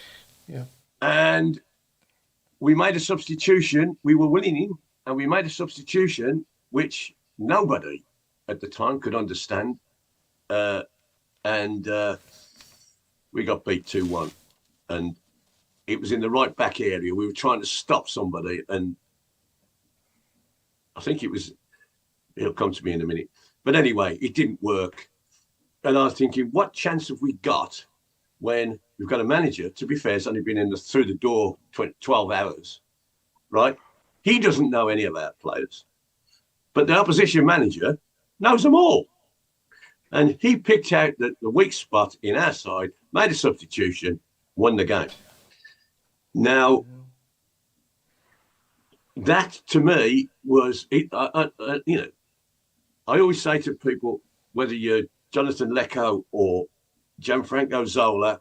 [SPEAKER 7] Yeah.
[SPEAKER 2] And we made a substitution. We were winning, and we made a substitution which nobody at the time could understand, and we got beat 2-1, and it was in the right back area. We were trying to stop somebody, and I think it'll come to me in a minute. But anyway, it didn't work. and I was thinking, what chance have we got when we've got a manager? To be fair, has only been through the door 12 hours, right? He doesn't know any of our players, but the opposition manager knows them all. And he picked out the weak spot in our side, made a substitution, won the game. Now, that to me was, I always say to people, whether you're Jonathan Lecco or Gianfranco Zola,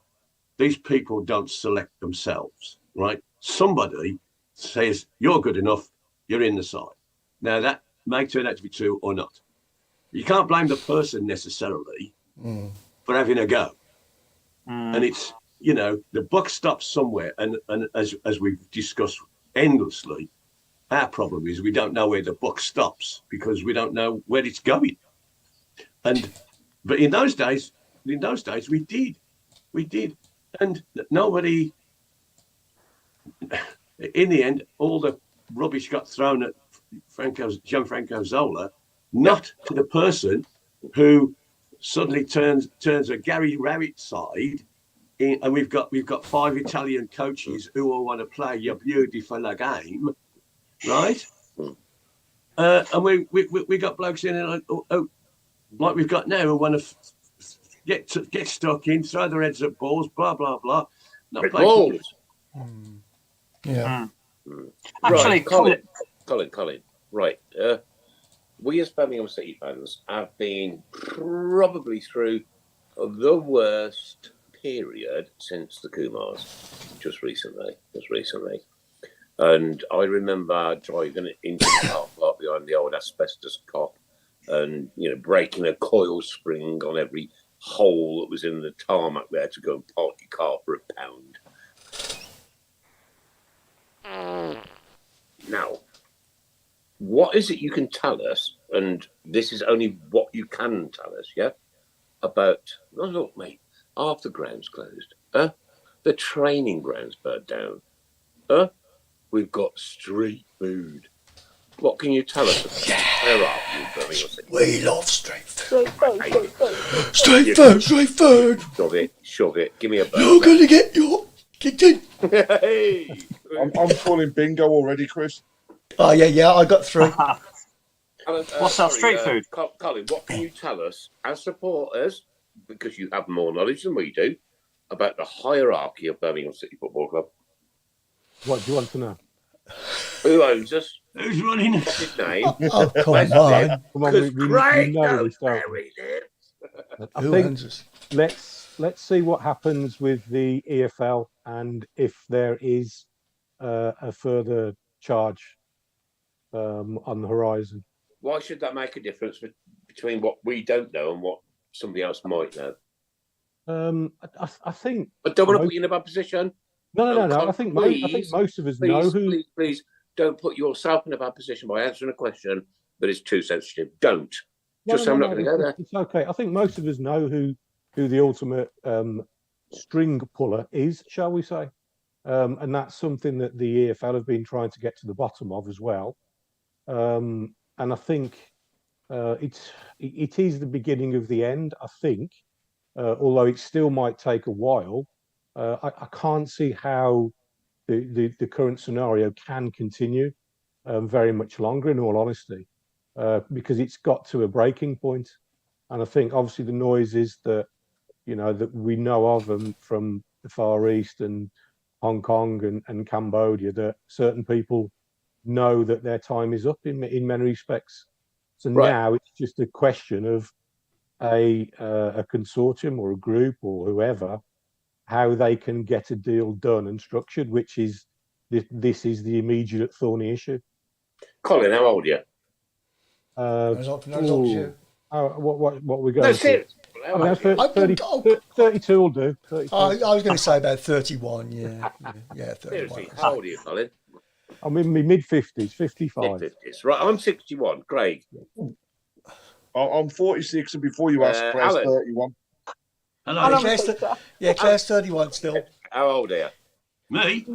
[SPEAKER 2] these people don't select themselves, right? Somebody says, you're good enough, you're in the side. Now, that may turn out to be true or not. You can't blame the person necessarily for having a go. And it's, the buck stops somewhere. And as we've discussed endlessly, our problem is we don't know where the buck stops because we don't know where it's going. But in those days, we did. And nobody, in the end, all the rubbish got thrown at Gianfranco Zola, not to the person who suddenly turns a Gary Rowett side, and we've got 5 Italian coaches who all want to play your beautiful game, right? And we got blokes in and like we've got now who want to get stuck in, throw their heads at balls, blah blah blah. Not
[SPEAKER 3] balls.
[SPEAKER 7] Yeah.
[SPEAKER 4] Actually,
[SPEAKER 3] Colin. Right. We as Birmingham City fans have been probably through the worst period since the Kumars, just recently. And I remember driving into the car park behind the old asbestos cop and, breaking a coil spring on every hole that was in the tarmac there to go and park your car for £1. Now, what is it you can tell us, and this is only what you can tell us, yeah, about, look, mate, half the ground's closed, the training ground's burnt down, we've got street food. What can you tell us about hierarchy?
[SPEAKER 7] We love street food. Street food.
[SPEAKER 3] Shove it. Give me a burger.
[SPEAKER 7] You're going to get your kicked in.
[SPEAKER 3] Hey!
[SPEAKER 6] I'm calling bingo already, Chris.
[SPEAKER 7] Oh, yeah, I got 3.
[SPEAKER 4] What's our street food?
[SPEAKER 3] Colin, what can you tell us as supporters, because you have more knowledge than we do, about the hierarchy of Birmingham City Football Club?
[SPEAKER 8] What do you want to know?
[SPEAKER 3] Who owns us?
[SPEAKER 2] Who's running?
[SPEAKER 3] What's his name?
[SPEAKER 7] Oh, come on.
[SPEAKER 3] Because Craig knows
[SPEAKER 8] where
[SPEAKER 3] where he lives.
[SPEAKER 8] I
[SPEAKER 7] Who
[SPEAKER 8] think
[SPEAKER 7] owns us?
[SPEAKER 8] let's see what happens with the EFL and if there is a further charge on the horizon.
[SPEAKER 3] Why should that make a difference between what we don't know and what somebody else might know?
[SPEAKER 8] I think.
[SPEAKER 3] But don't want to put you in a bad position.
[SPEAKER 8] No. I think most of us know who.
[SPEAKER 3] Please don't put yourself in a bad position by answering a question that is too sensitive. Don't. Just I'm not going to go there.
[SPEAKER 8] It's okay. I think most of us know who the ultimate string puller is, shall we say? And that's something that the EFL have been trying to get to the bottom of as well. And I think it is the beginning of the end. I think, although it still might take a while. I can't see how the current scenario can continue very much longer, in all honesty, because it's got to a breaking point. And I think obviously the noises that that we know of from the Far East and Hong Kong and Cambodia, that certain people know that their time is up in many respects. So now it's just a question of a consortium or a group or whoever, how they can get a deal done and structured, which is this is the immediate thorny issue.
[SPEAKER 3] Colin, how old are you?
[SPEAKER 8] What we going?
[SPEAKER 3] No, seriously.
[SPEAKER 8] 32 will do. 32.
[SPEAKER 7] I was going to say about 31. Yeah, 31.
[SPEAKER 3] Seriously, how old are you, Colin?
[SPEAKER 8] I'm in my mid-50s, 55.
[SPEAKER 3] Mid-50s. Right, I'm 61. Craig?
[SPEAKER 6] I'm 46, and before you ask, Claire's 31.
[SPEAKER 2] Hello.
[SPEAKER 7] Claire's 31 still.
[SPEAKER 3] How old are you?
[SPEAKER 2] Me?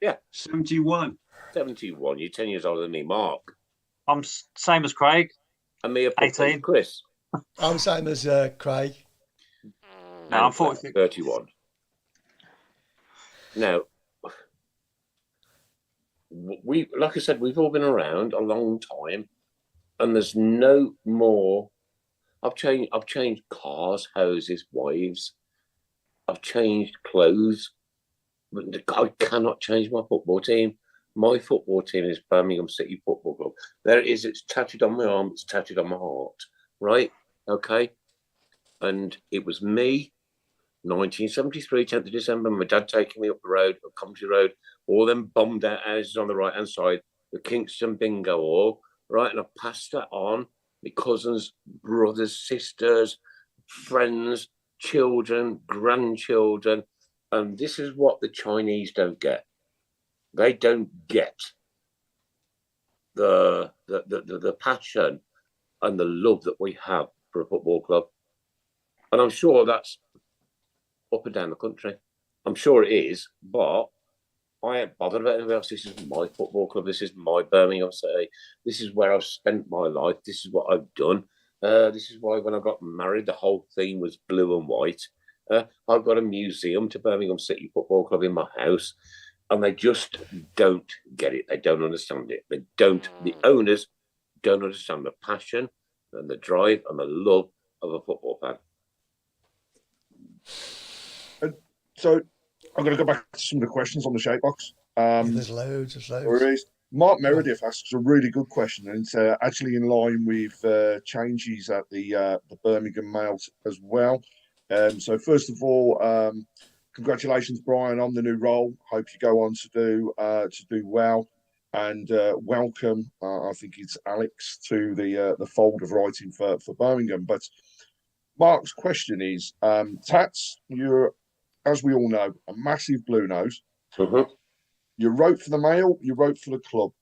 [SPEAKER 3] Yeah.
[SPEAKER 2] 71.
[SPEAKER 3] 71. You're 10 years older than me, Mark.
[SPEAKER 4] I'm same as Craig.
[SPEAKER 3] And me,
[SPEAKER 4] 18.
[SPEAKER 3] Chris.
[SPEAKER 7] I'm same as Craig.
[SPEAKER 4] No, I'm 46.
[SPEAKER 3] 31. Now, like I said, we've all been around a long time, and there's no more. I've changed cars, houses, wives. I've changed clothes, but I cannot change my football team. My football team is Birmingham City Football Club. There it is. It's tattooed on my arm. It's tattooed on my heart. Right? Okay. And it was me, 1973, 10th of December. My dad taking me up the road, up Coventry Road, all them bombed out houses on the right hand side, the Kingston Bingo Hall. Right? And I passed that on. My cousins, brothers, sisters, friends, children, grandchildren. And this is what the Chinese don't get. They don't get the passion and the love that we have for a football club. And I'm sure that's up and down the country. I'm sure it is, but I ain't bothered about anything else. This is my football club. This is my Birmingham City. This is where I've spent my life. This is what I've done. This is why when I got married, the whole theme was blue and white. I've got a museum to Birmingham City Football Club in my house, and they just don't get it. They don't understand it. They don't. The owners don't understand the passion and the drive and the love of a football fan.
[SPEAKER 6] So I'm going to go back to some of the questions on the shape box.
[SPEAKER 7] There's loads.
[SPEAKER 6] Mark Meredith asks a really good question, and it's actually in line with changes at the Birmingham Mail as well. So first of all, congratulations, Browne, on the new role. Hope you go on to do well, and welcome. I think it's Alex to the fold of writing for Birmingham. But Mark's question is, Tats, you're, as we all know, a massive blue nose.
[SPEAKER 3] Mm-hmm.
[SPEAKER 6] You wrote for the Mail, you wrote for the club,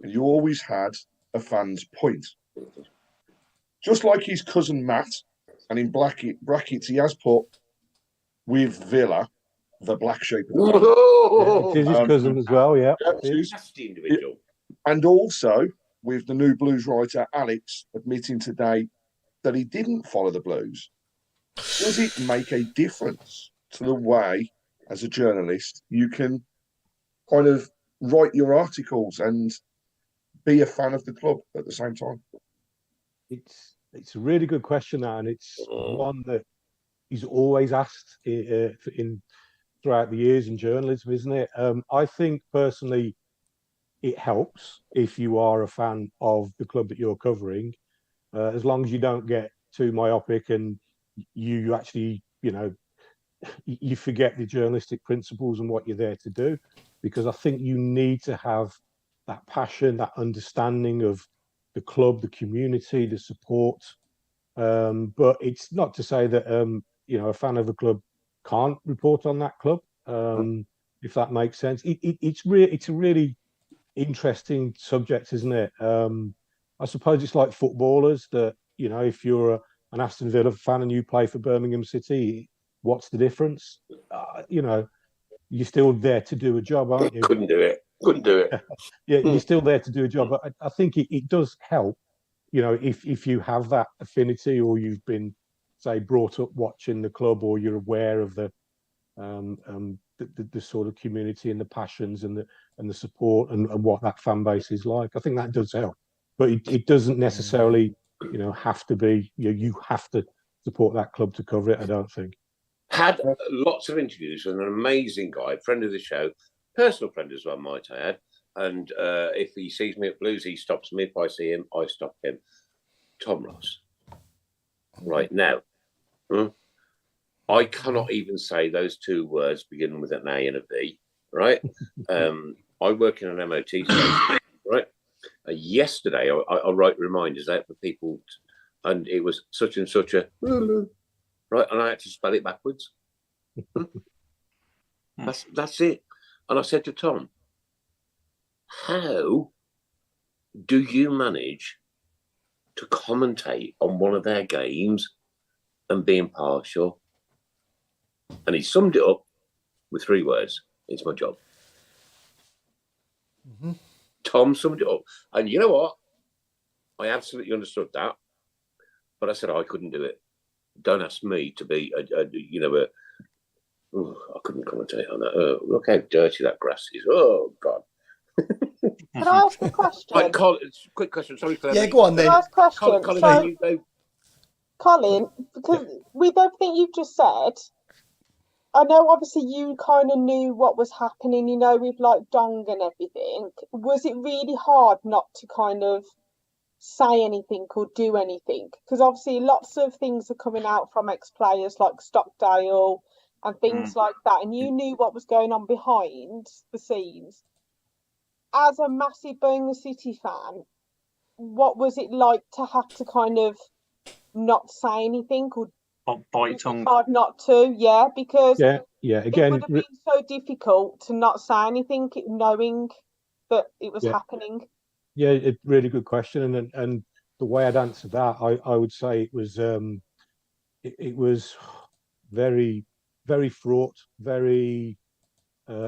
[SPEAKER 6] and you always had a fan's point. Just like his cousin Matt, and in brackets he has put with Villa, the black sheep of the family.
[SPEAKER 8] Yeah, it is his cousin as well, yeah.
[SPEAKER 3] Nasty individual.
[SPEAKER 6] And also with the new Blues writer Alex admitting today that he didn't follow the Blues. Does it make a difference to the way, as a journalist, you can kind of write your articles and be a fan of the club at the same time?
[SPEAKER 8] It's a really good question, and it's one that he's always asked in throughout the years in journalism, isn't it? I think personally, it helps if you are a fan of the club that you're covering, as long as you don't get too myopic and you actually, you forget the journalistic principles and what you're there to do. Because I think you need to have that passion, that understanding of the club, the community, the support. But it's not to say that a fan of a club can't report on that club, if that makes sense. It's a really interesting subject, isn't it? I suppose it's like footballers that, if you're an Aston Villa fan and you play for Birmingham City, what's the difference? You're still there to do a job, aren't you?
[SPEAKER 3] Couldn't do it.
[SPEAKER 8] Yeah, you're still there to do a job. But I think it does help, if you have that affinity, or you've been, say, brought up watching the club, or you're aware of the sort of community and the passions and the support and what that fan base is like. I think that does help. But it doesn't necessarily, have to be, you have to support that club to cover it, I don't think.
[SPEAKER 3] Had lots of interviews with an amazing guy, friend of the show, personal friend as well, might I add. And if he sees me at Blues, he stops me. If I see him, I stop him. Tom Ross. Right now, I cannot even say those two words beginning with an A and a V, right? I work in an MOT station, right? Yesterday, I write reminders out for people, and it was such and such a... Right, and I had to spell it backwards. That's it. And I said to Tom, how do you manage to commentate on one of their games and be impartial? And he summed it up with 3 words. It's my job. Mm-hmm. Tom summed it up. And you know what? I absolutely understood that. But I said I couldn't do it. don't ask me to be I couldn't commentate on that. Oh, look how dirty that grass is. Oh God.
[SPEAKER 5] Can I ask a question?
[SPEAKER 3] Right, Colin, quick question. Sorry, Claire.
[SPEAKER 7] Yeah, go on then.
[SPEAKER 5] Can I ask a question?
[SPEAKER 3] Colin,
[SPEAKER 5] So,
[SPEAKER 3] you go.
[SPEAKER 5] Colin, because with everything you've just said, I know obviously you kind of knew what was happening, with like Dong and everything. Was it really hard not to kind of say anything or do anything? Because obviously lots of things are coming out from ex-players like Stockdale and things like that, and you knew what was going on behind the scenes. As a massive Birmingham City fan, what was it like to have to kind of not say anything, or
[SPEAKER 4] Bite tongue.
[SPEAKER 5] hard not to? Yeah, because
[SPEAKER 8] Again,
[SPEAKER 5] it would have been so difficult to not say anything, knowing that it was happening.
[SPEAKER 8] Yeah, a really good question, and the way I'd answer that, I would say it was very, very fraught, very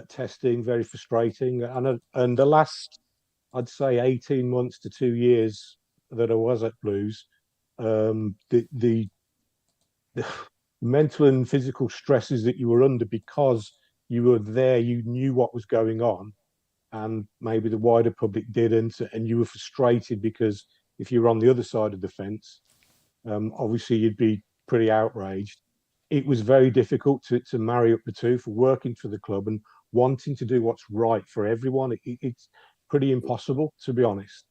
[SPEAKER 8] testing, very frustrating, and the last, I'd say, 18 months to 2 years that I was at Blues, the mental and physical stresses that you were under because you were there, you knew what was going on, and maybe the wider public didn't, and you were frustrated because if you were on the other side of the fence, obviously you'd be pretty outraged. It was very difficult to marry up the two, for working for the club and wanting to do what's right for everyone. It's pretty impossible, to be honest.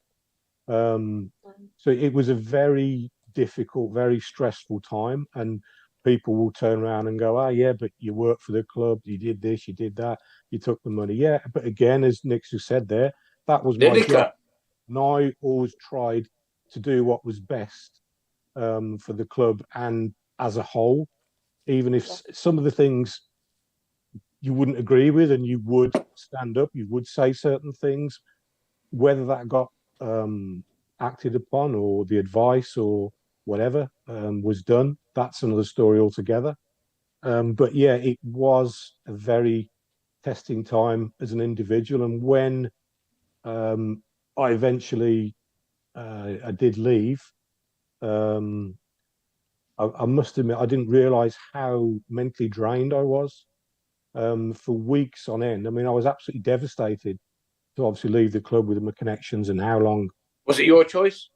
[SPEAKER 8] So it was a very difficult, very stressful time, and people will turn around and go, "Oh yeah, but you work for the club, you did this, you did that, you took the money." Yeah, but again, as Nick's just said there, that was my job, and I always tried to do what was best for the club and as a whole, even if some of the things you wouldn't agree with, and you would stand up, you would say certain things, whether that got acted upon or the advice or whatever was done, that's another story altogether. But yeah, it was a very testing time as an individual, and when I eventually I did leave, I must admit I didn't realize how mentally drained I was for weeks on end. I mean, I was absolutely devastated to obviously leave the club with my connections and how long.
[SPEAKER 3] Was it your choice?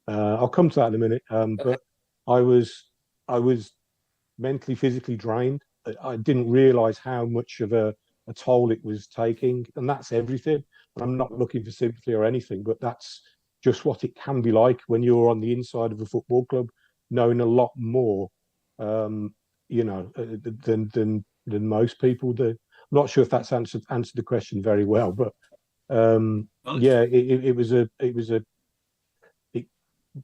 [SPEAKER 8] I'll come to that in a minute. But I was mentally, physically drained. I didn't realize how much of a toll it was taking, and that's everything. I'm not looking for sympathy or anything, but that's just what it can be like when you're on the inside of a football club, knowing a lot more, than most people do. I'm not sure if that's answered the question very well, but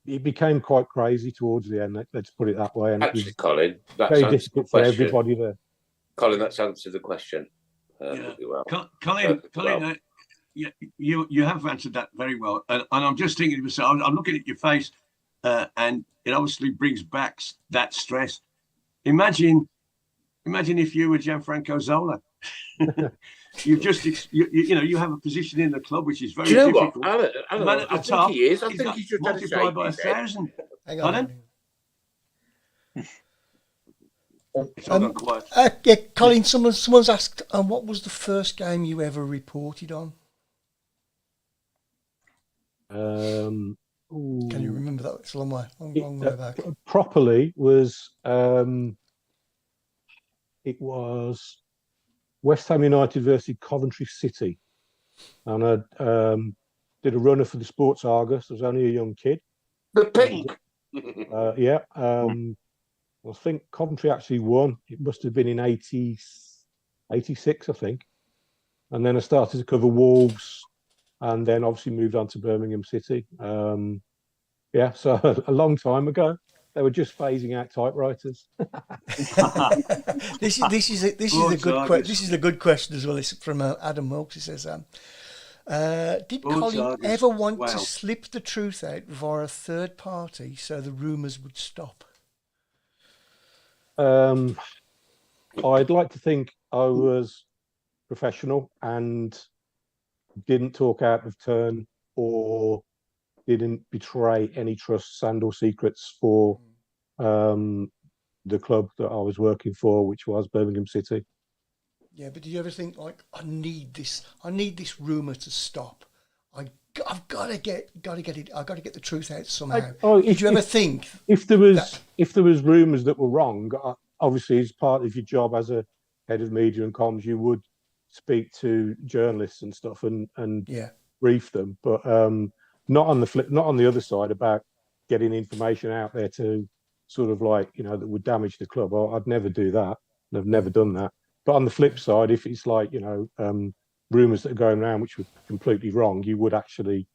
[SPEAKER 8] it became quite crazy towards the end. Let's put it that way. And
[SPEAKER 3] actually, Colin, that's
[SPEAKER 8] very difficult for everybody there.
[SPEAKER 3] Colin, that's answered the question.
[SPEAKER 2] Well. Colin, you have answered that very well, and I'm just thinking to myself, I'm looking at your face, and it obviously brings back that stress. Imagine if you were Gianfranco Zola. You have a position in the club which is very difficult.
[SPEAKER 3] What? I think he is. I think he's just
[SPEAKER 2] multiplied by 1,000.
[SPEAKER 7] Hang on. Colin, someone's asked, what was the first game you ever reported on?
[SPEAKER 8] Can
[SPEAKER 7] you remember that? It's a long way back.
[SPEAKER 8] Properly was it was West Ham United versus Coventry City, and I did a runner for the Sports Argus. I was only a young kid.
[SPEAKER 3] The pink.
[SPEAKER 8] I think Coventry actually won. It must have been in 86, I think. And then I started to cover Wolves, and then obviously moved on to Birmingham City. So a long time ago. They were just phasing out typewriters.
[SPEAKER 7] This is a good question as well. It's from Adam Wilkes. He says, "Did Colin ever want to slip the truth out via a third party so the rumours would stop?"
[SPEAKER 8] I'd like to think I was professional and didn't talk out of turn or didn't betray any trusts and or secrets for the club that I was working for, which was Birmingham City.
[SPEAKER 7] Yeah, but do you ever think like, I need this rumour to stop? I've got to get it. I've got to get the truth out somehow. Did you ever think
[SPEAKER 8] if there was rumours that were wrong? Obviously, as part of your job as a head of media and comms, you would speak to journalists and stuff and brief them, but not on the other side about getting information out there to sort of like, you know, that would damage the club. I'd never do that, and I've never done that. But on the flip side, if it's like, you know, rumours that are going around which were completely wrong, you would actually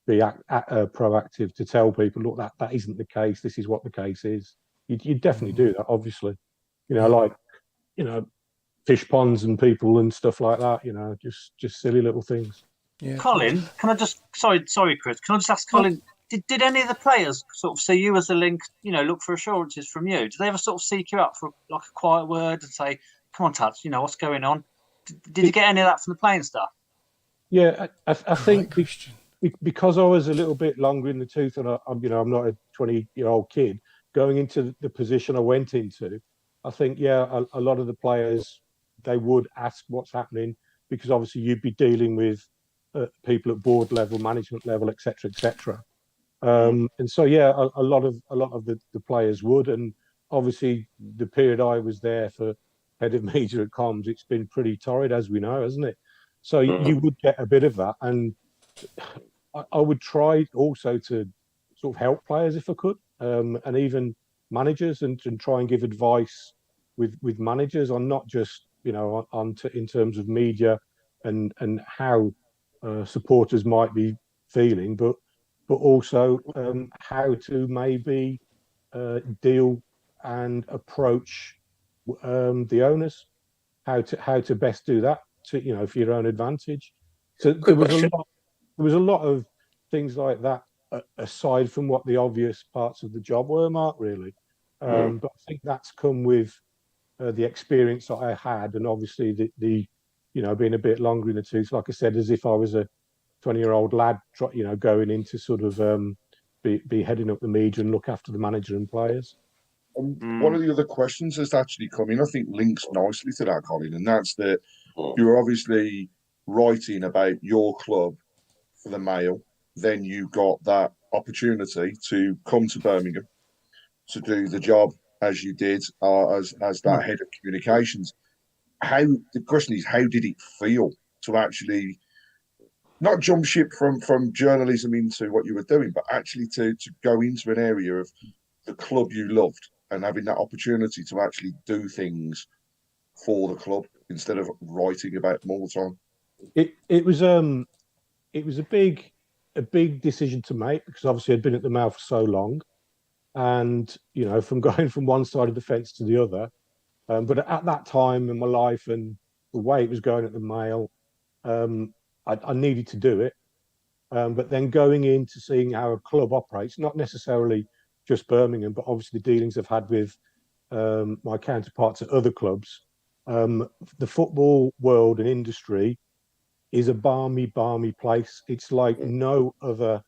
[SPEAKER 8] be proactive to tell people, look, that isn't the case. This is what the case is. You'd definitely do that, obviously. You know, like, you know, fish ponds and people and stuff like that. You know, just silly little things.
[SPEAKER 7] Yeah.
[SPEAKER 4] Colin, can I just sorry, Chris? Can I just ask Colin? Did any of the players sort of see you as a link? You know, look for assurances from you. Did they ever sort of seek you out for like a quiet word and say, "Come on, Tats, you know what's going on"? Did you get any of that from the playing staff?
[SPEAKER 8] Yeah, I think because I was a little bit longer in the tooth, and I'm not a 20-year-old kid going into the position I went into. I think a lot of the players, they would ask what's happening, because obviously you'd be dealing with people at board level, management level, etc., etc. And so a lot of the players would, and obviously the period I was there for head of media at comms, it's been pretty torrid, as we know, hasn't it? So you would get a bit of that, and I would try also to sort of help players if I could, and even managers, and try and give advice with managers on not just, you know, in terms of media and how supporters might be feeling, but also how to maybe deal and approach the owners, how to best do that to, you know, for your own advantage. So there was a lot of things like that aside from what the obvious parts of the job were, Mark, really. But I think that's come with the experience that I had, and obviously the you know, being a bit longer in the tooth, like I said, as if I was a 20-year-old lad, you know, going into sort of be heading up the media and look after the manager and players.
[SPEAKER 6] One of the other questions that's actually come in, I think, links nicely to that, Colin, and that's that you're obviously writing about your club for the Mail. Then you got that opportunity to come to Birmingham to do the job as you did as that head of communications. The question is, how did it feel to actually not jump ship from journalism into what you were doing, but actually to go into an area of the club you loved and having that opportunity to actually do things for the club instead of writing about them all the time?
[SPEAKER 8] It was a big decision to make, because obviously I'd been at the Mail for so long, and, you know, from going from one side of the fence to the other. But at that time in my life and the way it was going at the Mail, I needed to do it. But then going into seeing how a club operates, not necessarily just Birmingham, but obviously the dealings I've had with my counterparts at other clubs, the football world and industry is a balmy place. It's like no other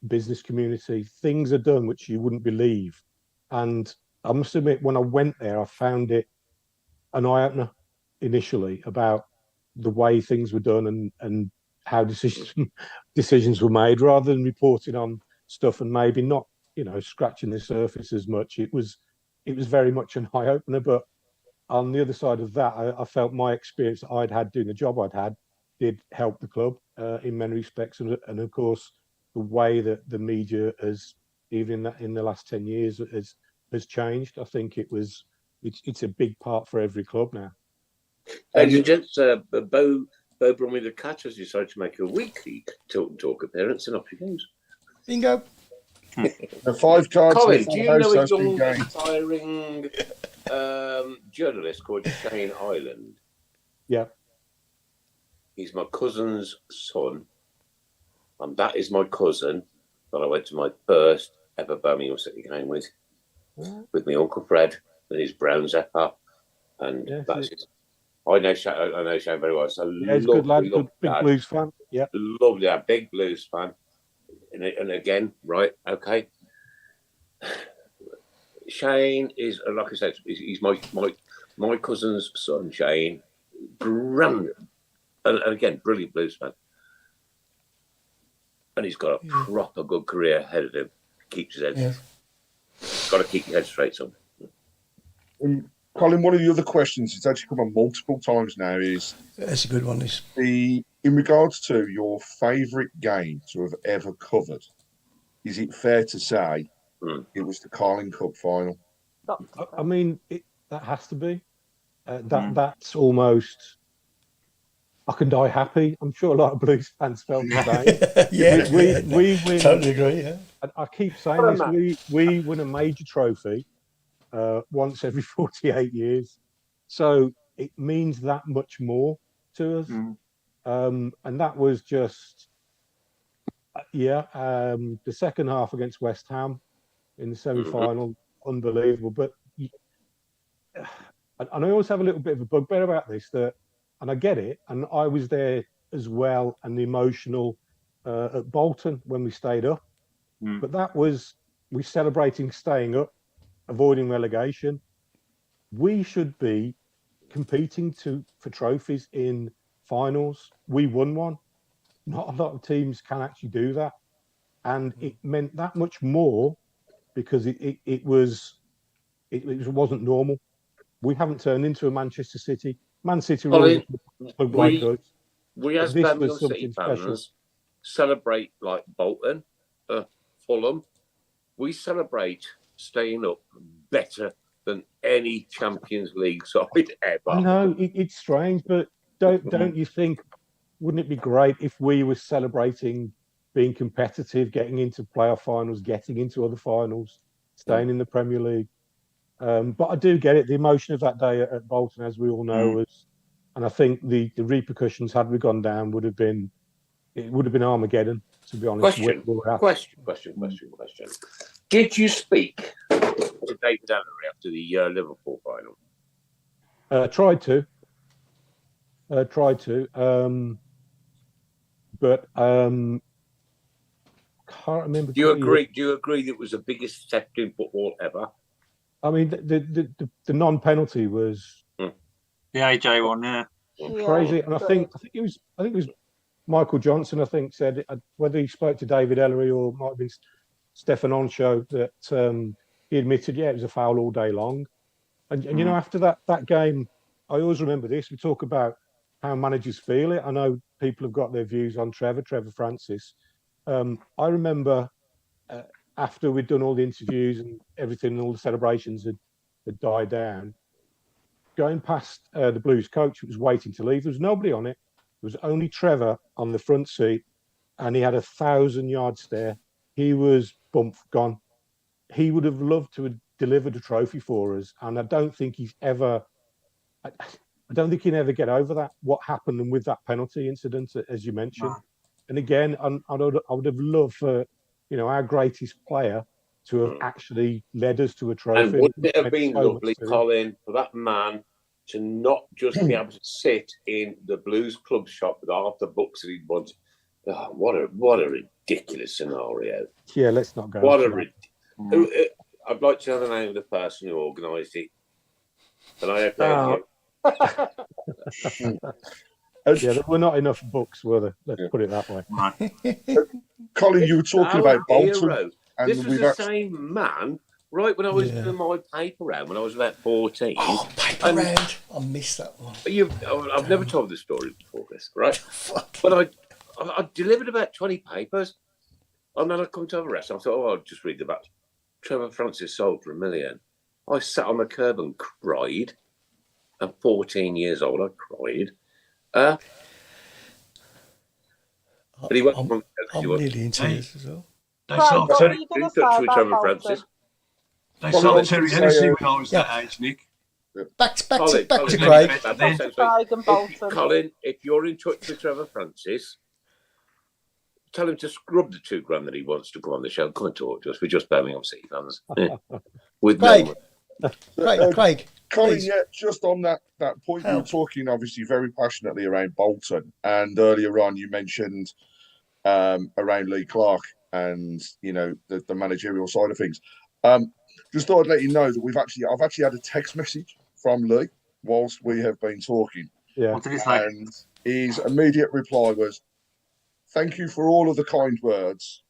[SPEAKER 8] business community. Things are done which you wouldn't believe. And I must admit, when I went there, I found it an eye-opener initially about the way things were done and how decisions were made, rather than reporting on stuff and maybe not, you know, scratching the surface as much. It was very much an eye-opener. But on the other side of that, I felt my experience that I'd had doing the job I'd had did help the club in many respects, and of course the way that the media has, even in the last 10 years, has changed. I think it's a big part for every club now.
[SPEAKER 3] Ladies and gents, Bo Bromley the Cat has decided to make a weekly Tilton Talk appearance, and off he goes.
[SPEAKER 7] Bingo.
[SPEAKER 6] The 5 cards.
[SPEAKER 3] Colin, do you know a young retiring journalist called Shane Island?
[SPEAKER 8] Yeah.
[SPEAKER 3] He's my cousin's son, and that is my cousin that I went to my first ever Birmingham City game with my Uncle Fred and his Browne Zepper, and that's it. I know Shane very well. So
[SPEAKER 8] he's a good lad, good big Blues fan. Yeah,
[SPEAKER 3] lovely, big Blues fan. And again, right, okay. Shane is, like I said, he's my cousin's son, Shane. Brilliant, and again, brilliant blues fan. And he's got a proper good career ahead of him. Keeps his head. Yeah. Got to keep your head straight, son.
[SPEAKER 6] Colin, one of the other questions, it's actually come on multiple times now, is...
[SPEAKER 7] That's a good one, this.
[SPEAKER 6] In regards to your favourite game to have ever covered, is it fair to say it was the Carling Cup final?
[SPEAKER 8] I mean, that has to be. That's almost... I can die happy. I'm sure a lot of Blues fans felt the same. We win.
[SPEAKER 7] Totally agree, yeah.
[SPEAKER 8] I keep saying this. We win a major trophy once every 48 years. So it means that much more to us. And that was just, the second half against West Ham in the semi-final, unbelievable. But and I always have a little bit of a bugbear about this, and I get it, and I was there as well, and the emotional at Bolton when we stayed up. But that was, we're celebrating staying up, avoiding relegation. We should be competing for trophies in finals. We won one. Not a lot of teams can actually do that. And it meant that much more because it wasn't normal. We haven't turned into a Manchester City. Man City
[SPEAKER 3] we
[SPEAKER 8] this
[SPEAKER 3] as Birmingham
[SPEAKER 8] was
[SPEAKER 3] City
[SPEAKER 8] something special.
[SPEAKER 3] fans celebrate like Bolton, Fulham. We celebrate staying up better than any Champions League side ever.
[SPEAKER 8] I know it's strange, but don't you think? Wouldn't it be great if we were celebrating being competitive, getting into playoff finals, getting into other finals, staying in the Premier League? But I do get it. The emotion of that day at Bolton, as we all know, was, and I think the repercussions had we gone down would have been Armageddon. To be honest,
[SPEAKER 3] Question. Did you speak to David Ellery after the Liverpool final?
[SPEAKER 8] Tried to. But can't remember.
[SPEAKER 3] Do you agree? Do you agree that it was the biggest theft in football ever?
[SPEAKER 8] I mean, the non-penalty was
[SPEAKER 4] the AJ one,
[SPEAKER 8] crazy, and I think it was Michael Johnson. I think said whether he spoke to David Ellery or might have been Stefan Onshow that he admitted, it was a foul all day long. And you know, after that game, I always remember this. We talk about how managers feel it. I know people have got their views on Trevor Francis. I remember. After we'd done all the interviews and everything, and all the celebrations had died down, going past the Blues coach who was waiting to leave, there was nobody on it. There was only Trevor on the front seat, and he had a 1,000-yard stare. He was gone. He would have loved to have delivered a trophy for us, and I don't think he's ever. I don't think he'll ever get over that. What happened and with that penalty incident, as you mentioned, and again, I would have loved for. Our greatest player to have actually led us to a trophy.
[SPEAKER 3] And wouldn't it have been lovely, Colin, for that man to not just be able to sit in the Blues club shop with half the books that he wanted? Oh, what a ridiculous scenario.
[SPEAKER 8] Yeah, let's not go.
[SPEAKER 3] I'd like to know the name of the person who organised it. And I hope
[SPEAKER 8] there were not enough books, were there? Let's put it that way.
[SPEAKER 6] Colin, you were talking about Bolton.
[SPEAKER 3] And this was the same man, right, when I was doing my paper round, when I was about 14.
[SPEAKER 7] Oh, paper round. I missed that one.
[SPEAKER 3] I've never told this story before, Chris, right? But I delivered about 20 papers, and then I come to have a rest. I thought, I'll just read about Trevor Francis sold for $1 million. I sat on the curb and cried. I'm 14 years old, I cried. But he went from.
[SPEAKER 7] I'm nearly into this as well.
[SPEAKER 2] They sold Terry
[SPEAKER 3] Francis.
[SPEAKER 2] They sold Terry Hennessy when I was that age, Nick.
[SPEAKER 7] Back to Craig.
[SPEAKER 3] Colin, if you're in touch with Trevor Francis, tell him to scrub the $2,000 that he wants to go on the show. Come and talk to us. We're just Birmingham City fans. With
[SPEAKER 7] Craig. Craig.
[SPEAKER 6] Colin, just on that point, you were talking obviously very passionately around Bolton, and earlier on you mentioned around Lee Clark and the managerial side of things. Just thought I'd let you know that I've actually had a text message from Lee whilst we have been talking.
[SPEAKER 8] Yeah.
[SPEAKER 4] What did he say?
[SPEAKER 6] And his immediate reply was, "Thank you for all of the kind words.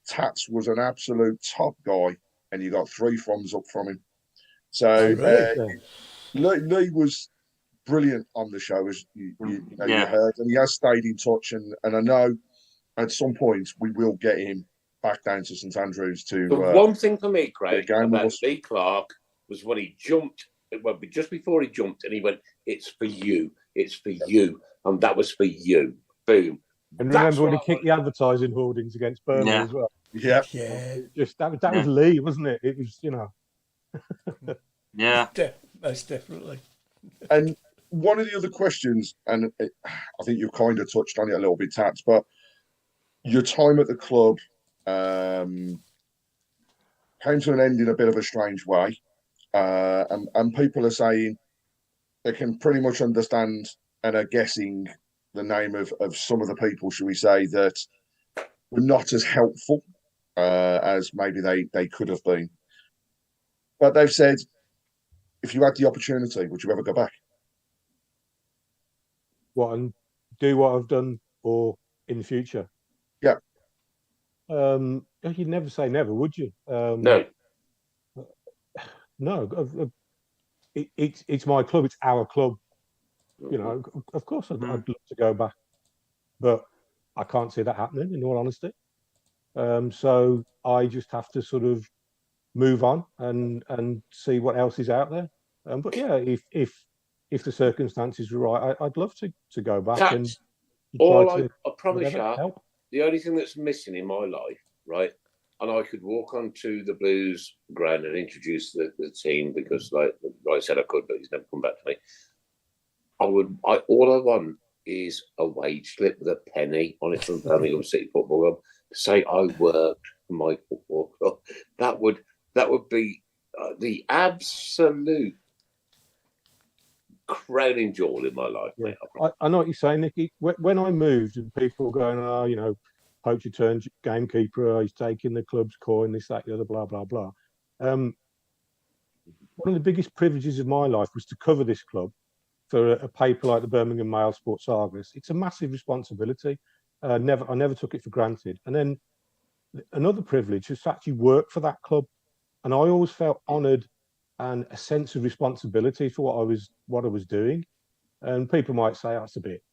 [SPEAKER 6] Tats was an absolute top guy, and you got 3 thumbs up from him." So Lee was brilliant on the show, as you heard, and he has stayed in touch. And I know at some point we will get him back down to St Andrews to.
[SPEAKER 3] The one thing for me, Craig, about Lee Clark was when he jumped. Well, just before he jumped, and he went, "It's for you. It's for you," and that was for you. Boom.
[SPEAKER 8] And remember when he kicked the advertising hoardings against Burnley as well?
[SPEAKER 6] Yeah.
[SPEAKER 8] Just that was Lee, wasn't it? It was,
[SPEAKER 4] Yeah.
[SPEAKER 7] Most definitely.
[SPEAKER 6] And one of the other questions, and I think you kind of touched on it a little bit, Tats, but your time at the club came to an end in a bit of a strange way. And people are saying they can pretty much understand and are guessing the name of some of the people, should we say, that were not as helpful as maybe they could have been. But they've said, if you had the opportunity, would you ever go back?
[SPEAKER 8] What, and do what I've done or in the future?
[SPEAKER 6] Yeah.
[SPEAKER 8] You'd never say never, would you?
[SPEAKER 3] No.
[SPEAKER 8] No. It's my club. It's our club. Of course I'd love to go back, but I can't see that happening, in all honesty. So I just have to sort of move on and see what else is out there. But yeah, if the circumstances were right, I'd love to go back.
[SPEAKER 3] That's
[SPEAKER 8] and
[SPEAKER 3] all
[SPEAKER 8] try
[SPEAKER 3] I
[SPEAKER 8] to
[SPEAKER 3] promise you.
[SPEAKER 8] help.
[SPEAKER 3] The only thing that's missing in my life, right? And I could walk onto the Blues ground and introduce the team because, like I said, I could, but he's never come back to me. All I want is a wage slip with a penny on it from Birmingham City Football Club to say I worked for my football club. That would be the absolute crowning jewel in my life.
[SPEAKER 8] Yeah.
[SPEAKER 3] Mate.
[SPEAKER 8] I know what you're saying, Nicky. When I moved and people were going, poacher turned gamekeeper, he's taking the club's coin, this, that, the other, blah, blah, blah. One of the biggest privileges of my life was to cover this club for a paper like the Birmingham Mail Sports Argus. It's a massive responsibility. I never took it for granted. And then another privilege was to actually work for that club. And I always felt honoured and a sense of responsibility for what I was doing. And people might say that's a bit,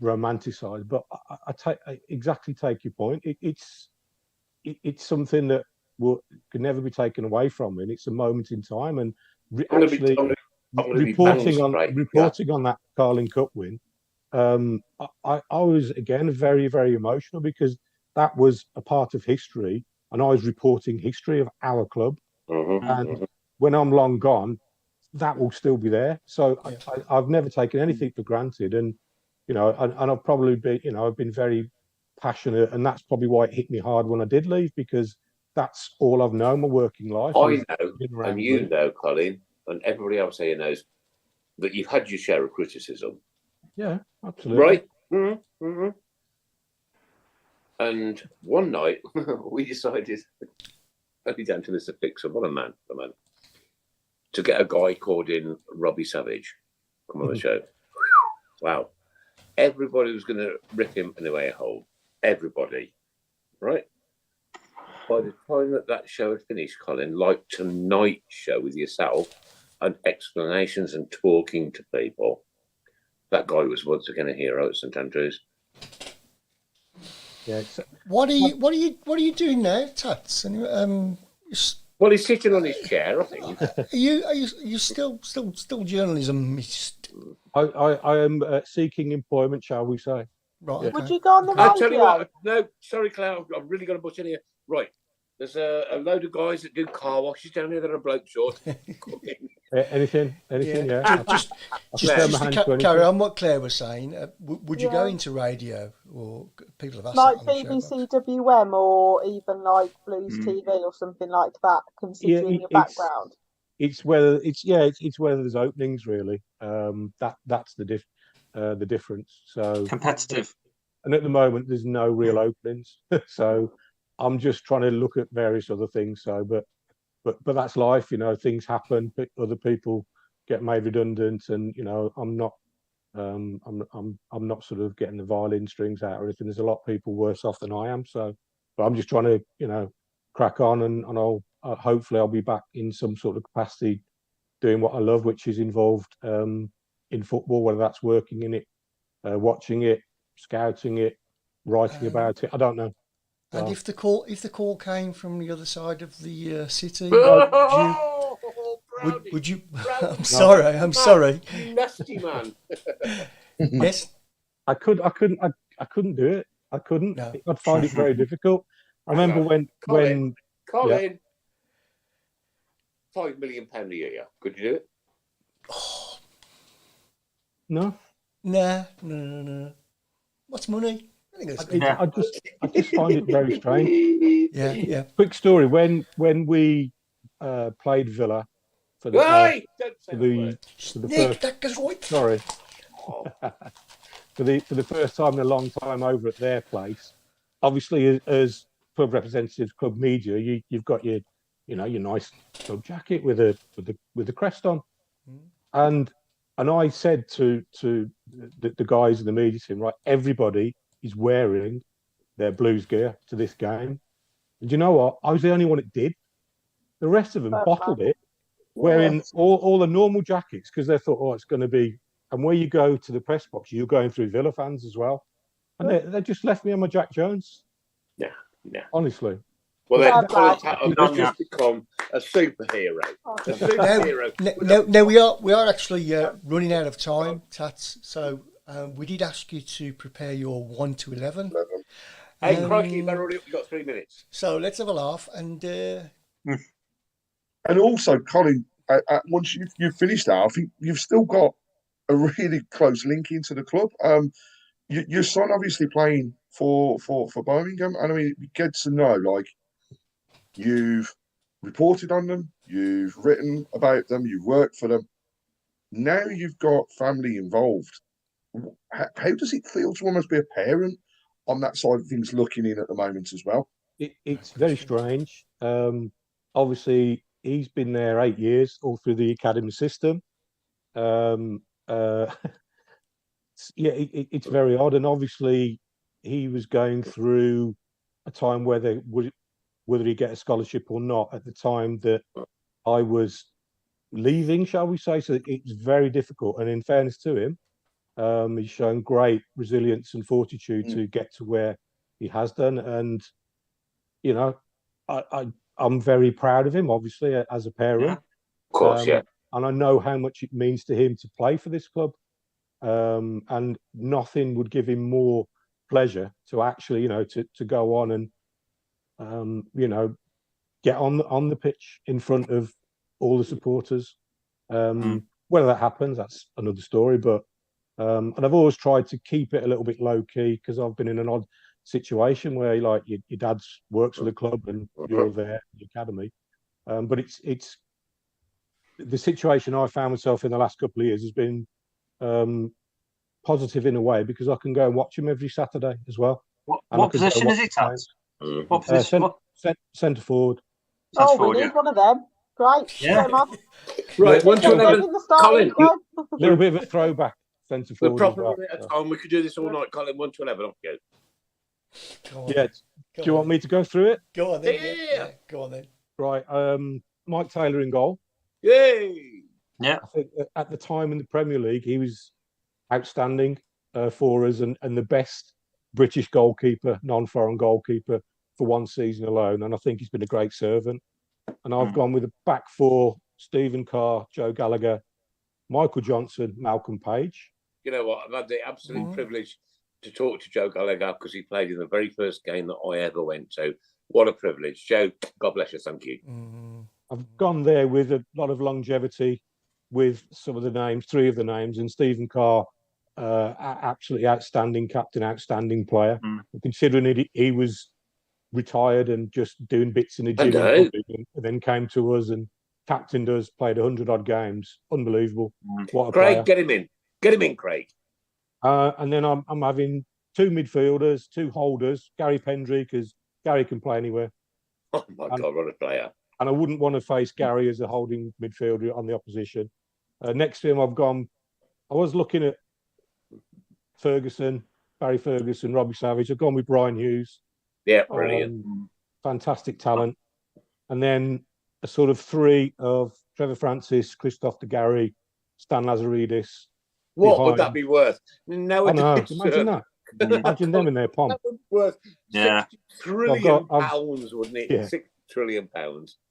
[SPEAKER 8] romanticized, but I exactly take your point. It's something that can never be taken away from me. And it's a moment in time. And reporting on that Carling Cup win, I was again very, very emotional because that was a part of history, and I was reporting history of our club. And when I'm long gone, that will still be there. So I've never taken anything for granted, and and I've probably been, I've been very passionate, and that's probably why it hit me hard when I did leave, because that's all I've known my working life.
[SPEAKER 3] I know, and you know, Colin, and everybody else here knows that you've had your share of criticism.
[SPEAKER 8] Yeah, absolutely.
[SPEAKER 3] Right? Mm-hmm. And one night we decided, only down to Mr. Fixer, what a man, to get a guy called in Robbie Savage come on the show. Wow. Everybody was going to rip him in the way hole. Everybody. Right? By the time that show had finished, Colin, like tonight's show with yourself and explanations and talking to people, that guy was once again a hero at St Andrews.
[SPEAKER 7] Yeah. What are you doing now, Tats?
[SPEAKER 3] Well, he's sitting on his chair, I think.
[SPEAKER 7] Are you still journalism?
[SPEAKER 8] I am seeking employment, shall we say?
[SPEAKER 5] Right. Okay. Would you go on the radio?
[SPEAKER 3] I'll tell you what. No, sorry, Claire. I've really got to butt in here. Right. There's a load of guys that do car washes down here that are bloke short.
[SPEAKER 8] Anything, yeah.
[SPEAKER 7] Just carry on what Claire was saying. Would you go into radio, or people have asked
[SPEAKER 5] like BBC WM or even like Blues TV or something like that, considering your background?
[SPEAKER 8] It's whether there's openings really. That's the difference. So
[SPEAKER 4] competitive.
[SPEAKER 8] And at the moment, there's no real openings. So I'm just trying to look at various other things. So, but that's life, things happen. Other people get made redundant, and I'm not not sort of getting the violin strings out or anything. There's a lot of people worse off than I am. So, but I'm just trying to crack on, and I'll hopefully I'll be back in some sort of capacity doing what I love, which is involved in football, whether that's working in it, watching it, scouting it, writing about it. I don't know.
[SPEAKER 7] And if the call came from the other side of the city, would you? I'm sorry.
[SPEAKER 3] You nasty man.
[SPEAKER 7] Yes.
[SPEAKER 8] I couldn't do it. I couldn't.
[SPEAKER 7] No.
[SPEAKER 8] I'd find it very difficult. I remember when
[SPEAKER 3] Colin,
[SPEAKER 8] yeah.
[SPEAKER 3] £5 million a year. Could you do it?
[SPEAKER 7] Oh.
[SPEAKER 8] No.
[SPEAKER 7] No. What's money?
[SPEAKER 8] I just find it very strange.
[SPEAKER 7] Yeah.
[SPEAKER 8] Quick story: when we played Villa for the first, sorry, for the first time in a long time over at their place. Obviously, as club representatives, club media, you've got your nice club jacket with the crest on, and I said to the guys in the media team, right, everybody is wearing their Blues gear to this game. And you know what? I was the only one that did. The rest of them bottled it, wearing all the normal jackets because they thought, oh, it's going to be. And where you go to the press box, you're going through Villa fans as well. And they just left me on my Jack Jones.
[SPEAKER 3] Yeah.
[SPEAKER 8] Honestly.
[SPEAKER 3] Well, then Colin Tattum has just become a superhero.
[SPEAKER 7] Now we are actually running out of time, Tats. So we did ask you to prepare your 1 to 11.
[SPEAKER 3] Hey, crikey, you've already got 3 minutes.
[SPEAKER 7] So let's have a laugh and.
[SPEAKER 6] And also, Colin, once you've finished that, I think you've still got a really close link into the club. Your son obviously playing for Birmingham, and I mean, you get to know, like, you've reported on them, you've written about them, you've worked for them. Now you've got family involved. How does it feel to almost be a parent on that side of things, looking in at the moment as well?
[SPEAKER 8] It's very strange. Obviously, he's been there 8 years, all through the academy system. It's very odd, and obviously he was going through a time whether he get a scholarship or not at the time that I was leaving, shall we say. So it's very difficult, and in fairness to him, he's shown great resilience and fortitude to get to where he has done, and I'm very proud of him, obviously, as a parent.
[SPEAKER 3] Of course, yeah.
[SPEAKER 8] And I know how much it means to him to play for this club. And nothing would give him more pleasure to actually, to go on and, get on the pitch in front of all the supporters. Whether that happens, that's another story. But and I've always tried to keep it a little bit low key because I've been in an odd situation where, like, your dad works for the club and you're there in the academy. But it's the situation I found myself in the last couple of years has been positive in a way because I can go and watch him every Saturday as well.
[SPEAKER 4] What position is it at? What position?
[SPEAKER 8] Centre forward.
[SPEAKER 5] We need one of them. Great.
[SPEAKER 4] Yeah.
[SPEAKER 3] Right, 1 to 11. Colin,
[SPEAKER 8] a little bit of a throwback. Centre forward.
[SPEAKER 3] we're probably running out of time. We could do this all night, Colin. 1 to 11. Off you go.
[SPEAKER 8] Yeah. Do you want me to go through it?
[SPEAKER 7] Go on then.
[SPEAKER 3] Yeah.
[SPEAKER 7] Go on then.
[SPEAKER 8] Right. Mike Taylor in goal.
[SPEAKER 3] Yay!
[SPEAKER 4] Yeah.
[SPEAKER 8] I think at the time in the Premier League, he was outstanding for us and the best British goalkeeper, non-foreign goalkeeper for one season alone. And I think he's been a great servant. And I've gone with a back four: Stephen Carr, Joe Gallagher, Michael Johnson, Malcolm Page.
[SPEAKER 3] You know what? I've had the absolute privilege to talk to Joe Gallagher because he played in the very first game that I ever went to. What a privilege. Joe, God bless you. Thank you.
[SPEAKER 8] I've gone there with a lot of longevity with some of the names, 3 of the names, and Stephen Carr, absolutely outstanding captain, outstanding player. Considering he was retired and just doing bits in the gym and then came to us and captained us, played 100-odd games. Unbelievable. What a
[SPEAKER 3] Craig,
[SPEAKER 8] player.
[SPEAKER 3] get him in. Get him in, Craig.
[SPEAKER 8] And then I'm having 2 midfielders, 2 holders. Gary Pendrick has Gary can play anywhere.
[SPEAKER 3] Oh my God, what a player!
[SPEAKER 8] And I wouldn't want to face Gary as a holding midfielder on the opposition. Next to him, I was looking at Ferguson, Barry Ferguson, Robbie Savage. I've gone with Brian Hughes.
[SPEAKER 3] Yeah, brilliant.
[SPEAKER 8] Fantastic talent. And then a sort of three of Trevor Francis, Christophe de Gary, Stan Lazaridis.
[SPEAKER 3] What would that be worth? No,
[SPEAKER 8] I know. Imagine that. Imagine them in their pomp.
[SPEAKER 3] That would be worth £6 trillion, wouldn't it?
[SPEAKER 8] Yeah.
[SPEAKER 3] £6 trillion.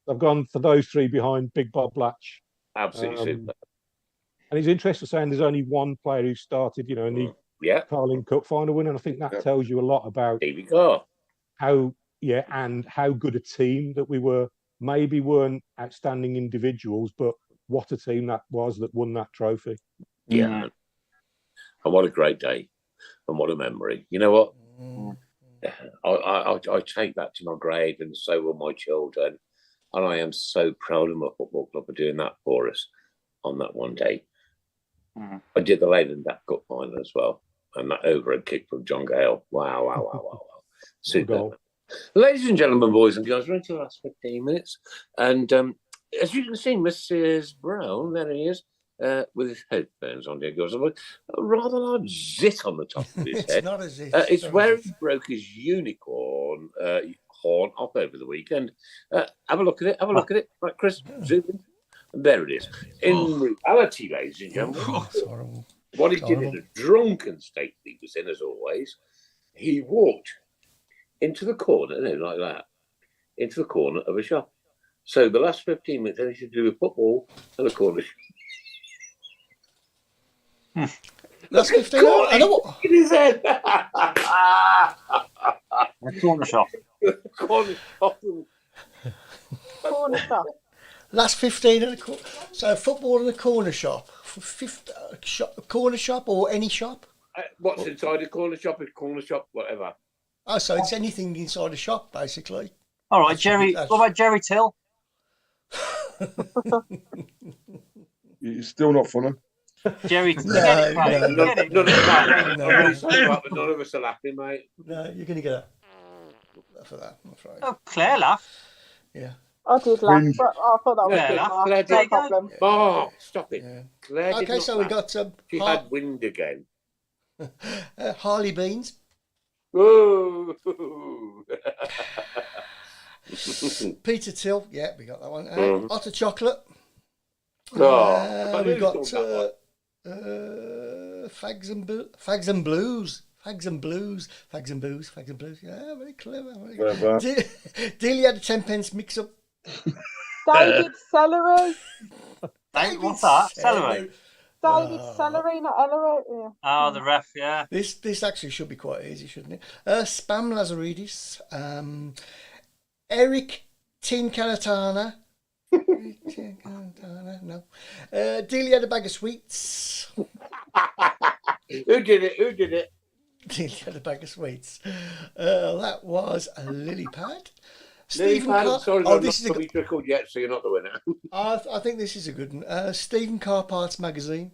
[SPEAKER 8] I've gone for those three behind Big Bob Latch.
[SPEAKER 3] Absolutely super.
[SPEAKER 8] And it's interesting saying there's only one player who started, in the Carling Cup final win, and I think that tells you a lot about how good a team that we were. Maybe weren't outstanding individuals, but what a team that was that won that trophy.
[SPEAKER 3] Yeah. And what a great day. And what a memory. You know what? I take that to my grave, and so will my children. And I am so proud of my football club for doing that for us on that one day. I did the Leyland Cup final as well. And that overhead kick from John Gale. Wow. Super. Ladies and gentlemen, boys and girls, we're into the last 15 minutes. And as you can see, Mrs. Browne, there he is, with his headphones on. Dear girls, a rather large zit on the top of his head.
[SPEAKER 7] It's not a zit.
[SPEAKER 3] It's where he broke his unicorn horn off over the weekend. Have a look at it. Right, Chris, zoom in. And there it is. In reality, ladies and gentlemen, what he did in a drunken state that he was in, as always, he walked into the corner, like that, into the corner of a shop. So the last 15 minutes, anything to do with football and a corner shop.
[SPEAKER 7] Last 15 minutes? I know what.
[SPEAKER 3] In his head.
[SPEAKER 4] A corner shop.
[SPEAKER 3] Corner shop.
[SPEAKER 5] Corner shop.
[SPEAKER 7] Last 15 in a corner. So football in a corner shop. Corner shop or any shop?
[SPEAKER 3] What's inside a corner shop? A corner shop, whatever.
[SPEAKER 7] Oh, so it's anything inside a shop, basically.
[SPEAKER 4] All right, Jerry. What about Jerry Till?
[SPEAKER 6] It's still not funny.
[SPEAKER 4] Jerry,
[SPEAKER 7] No,
[SPEAKER 3] None of us are laughing, mate.
[SPEAKER 7] No, you're going to get a for that, I'm afraid.
[SPEAKER 4] Oh, Claire laughed.
[SPEAKER 7] Yeah.
[SPEAKER 5] I did laugh, but I thought that was
[SPEAKER 3] Claire
[SPEAKER 5] a
[SPEAKER 3] laughed.
[SPEAKER 5] good
[SPEAKER 3] Claire
[SPEAKER 5] laugh. No problem.
[SPEAKER 3] Oh, stop it.
[SPEAKER 7] Yeah.
[SPEAKER 3] Claire did
[SPEAKER 7] Okay,
[SPEAKER 3] not
[SPEAKER 7] so we
[SPEAKER 3] laugh.
[SPEAKER 7] got
[SPEAKER 3] She had wind again.
[SPEAKER 7] Harley Beans.
[SPEAKER 3] Ooh.
[SPEAKER 7] Peter Till. Yeah, we got that one. Otter Chocolate.
[SPEAKER 3] Oh,
[SPEAKER 7] we got Fags and Blues. Yeah, very clever. Dealey had a 10p mix up.
[SPEAKER 5] David Celery.
[SPEAKER 4] What's that? Celery.
[SPEAKER 5] David Celery, not Ellery. Yeah.
[SPEAKER 4] Oh, the ref, yeah.
[SPEAKER 7] This actually should be quite easy, shouldn't it? Spam Lazaridis. Eric Tincaratana. No. Dealey had a bag of sweets.
[SPEAKER 3] Who did it?
[SPEAKER 7] Dealey had a bag of sweets. That was a lily pad. Stephen
[SPEAKER 3] Sorry, this is a good record yet, so you're not the winner.
[SPEAKER 7] I think this is a good one. Stephen Carr Parts magazine.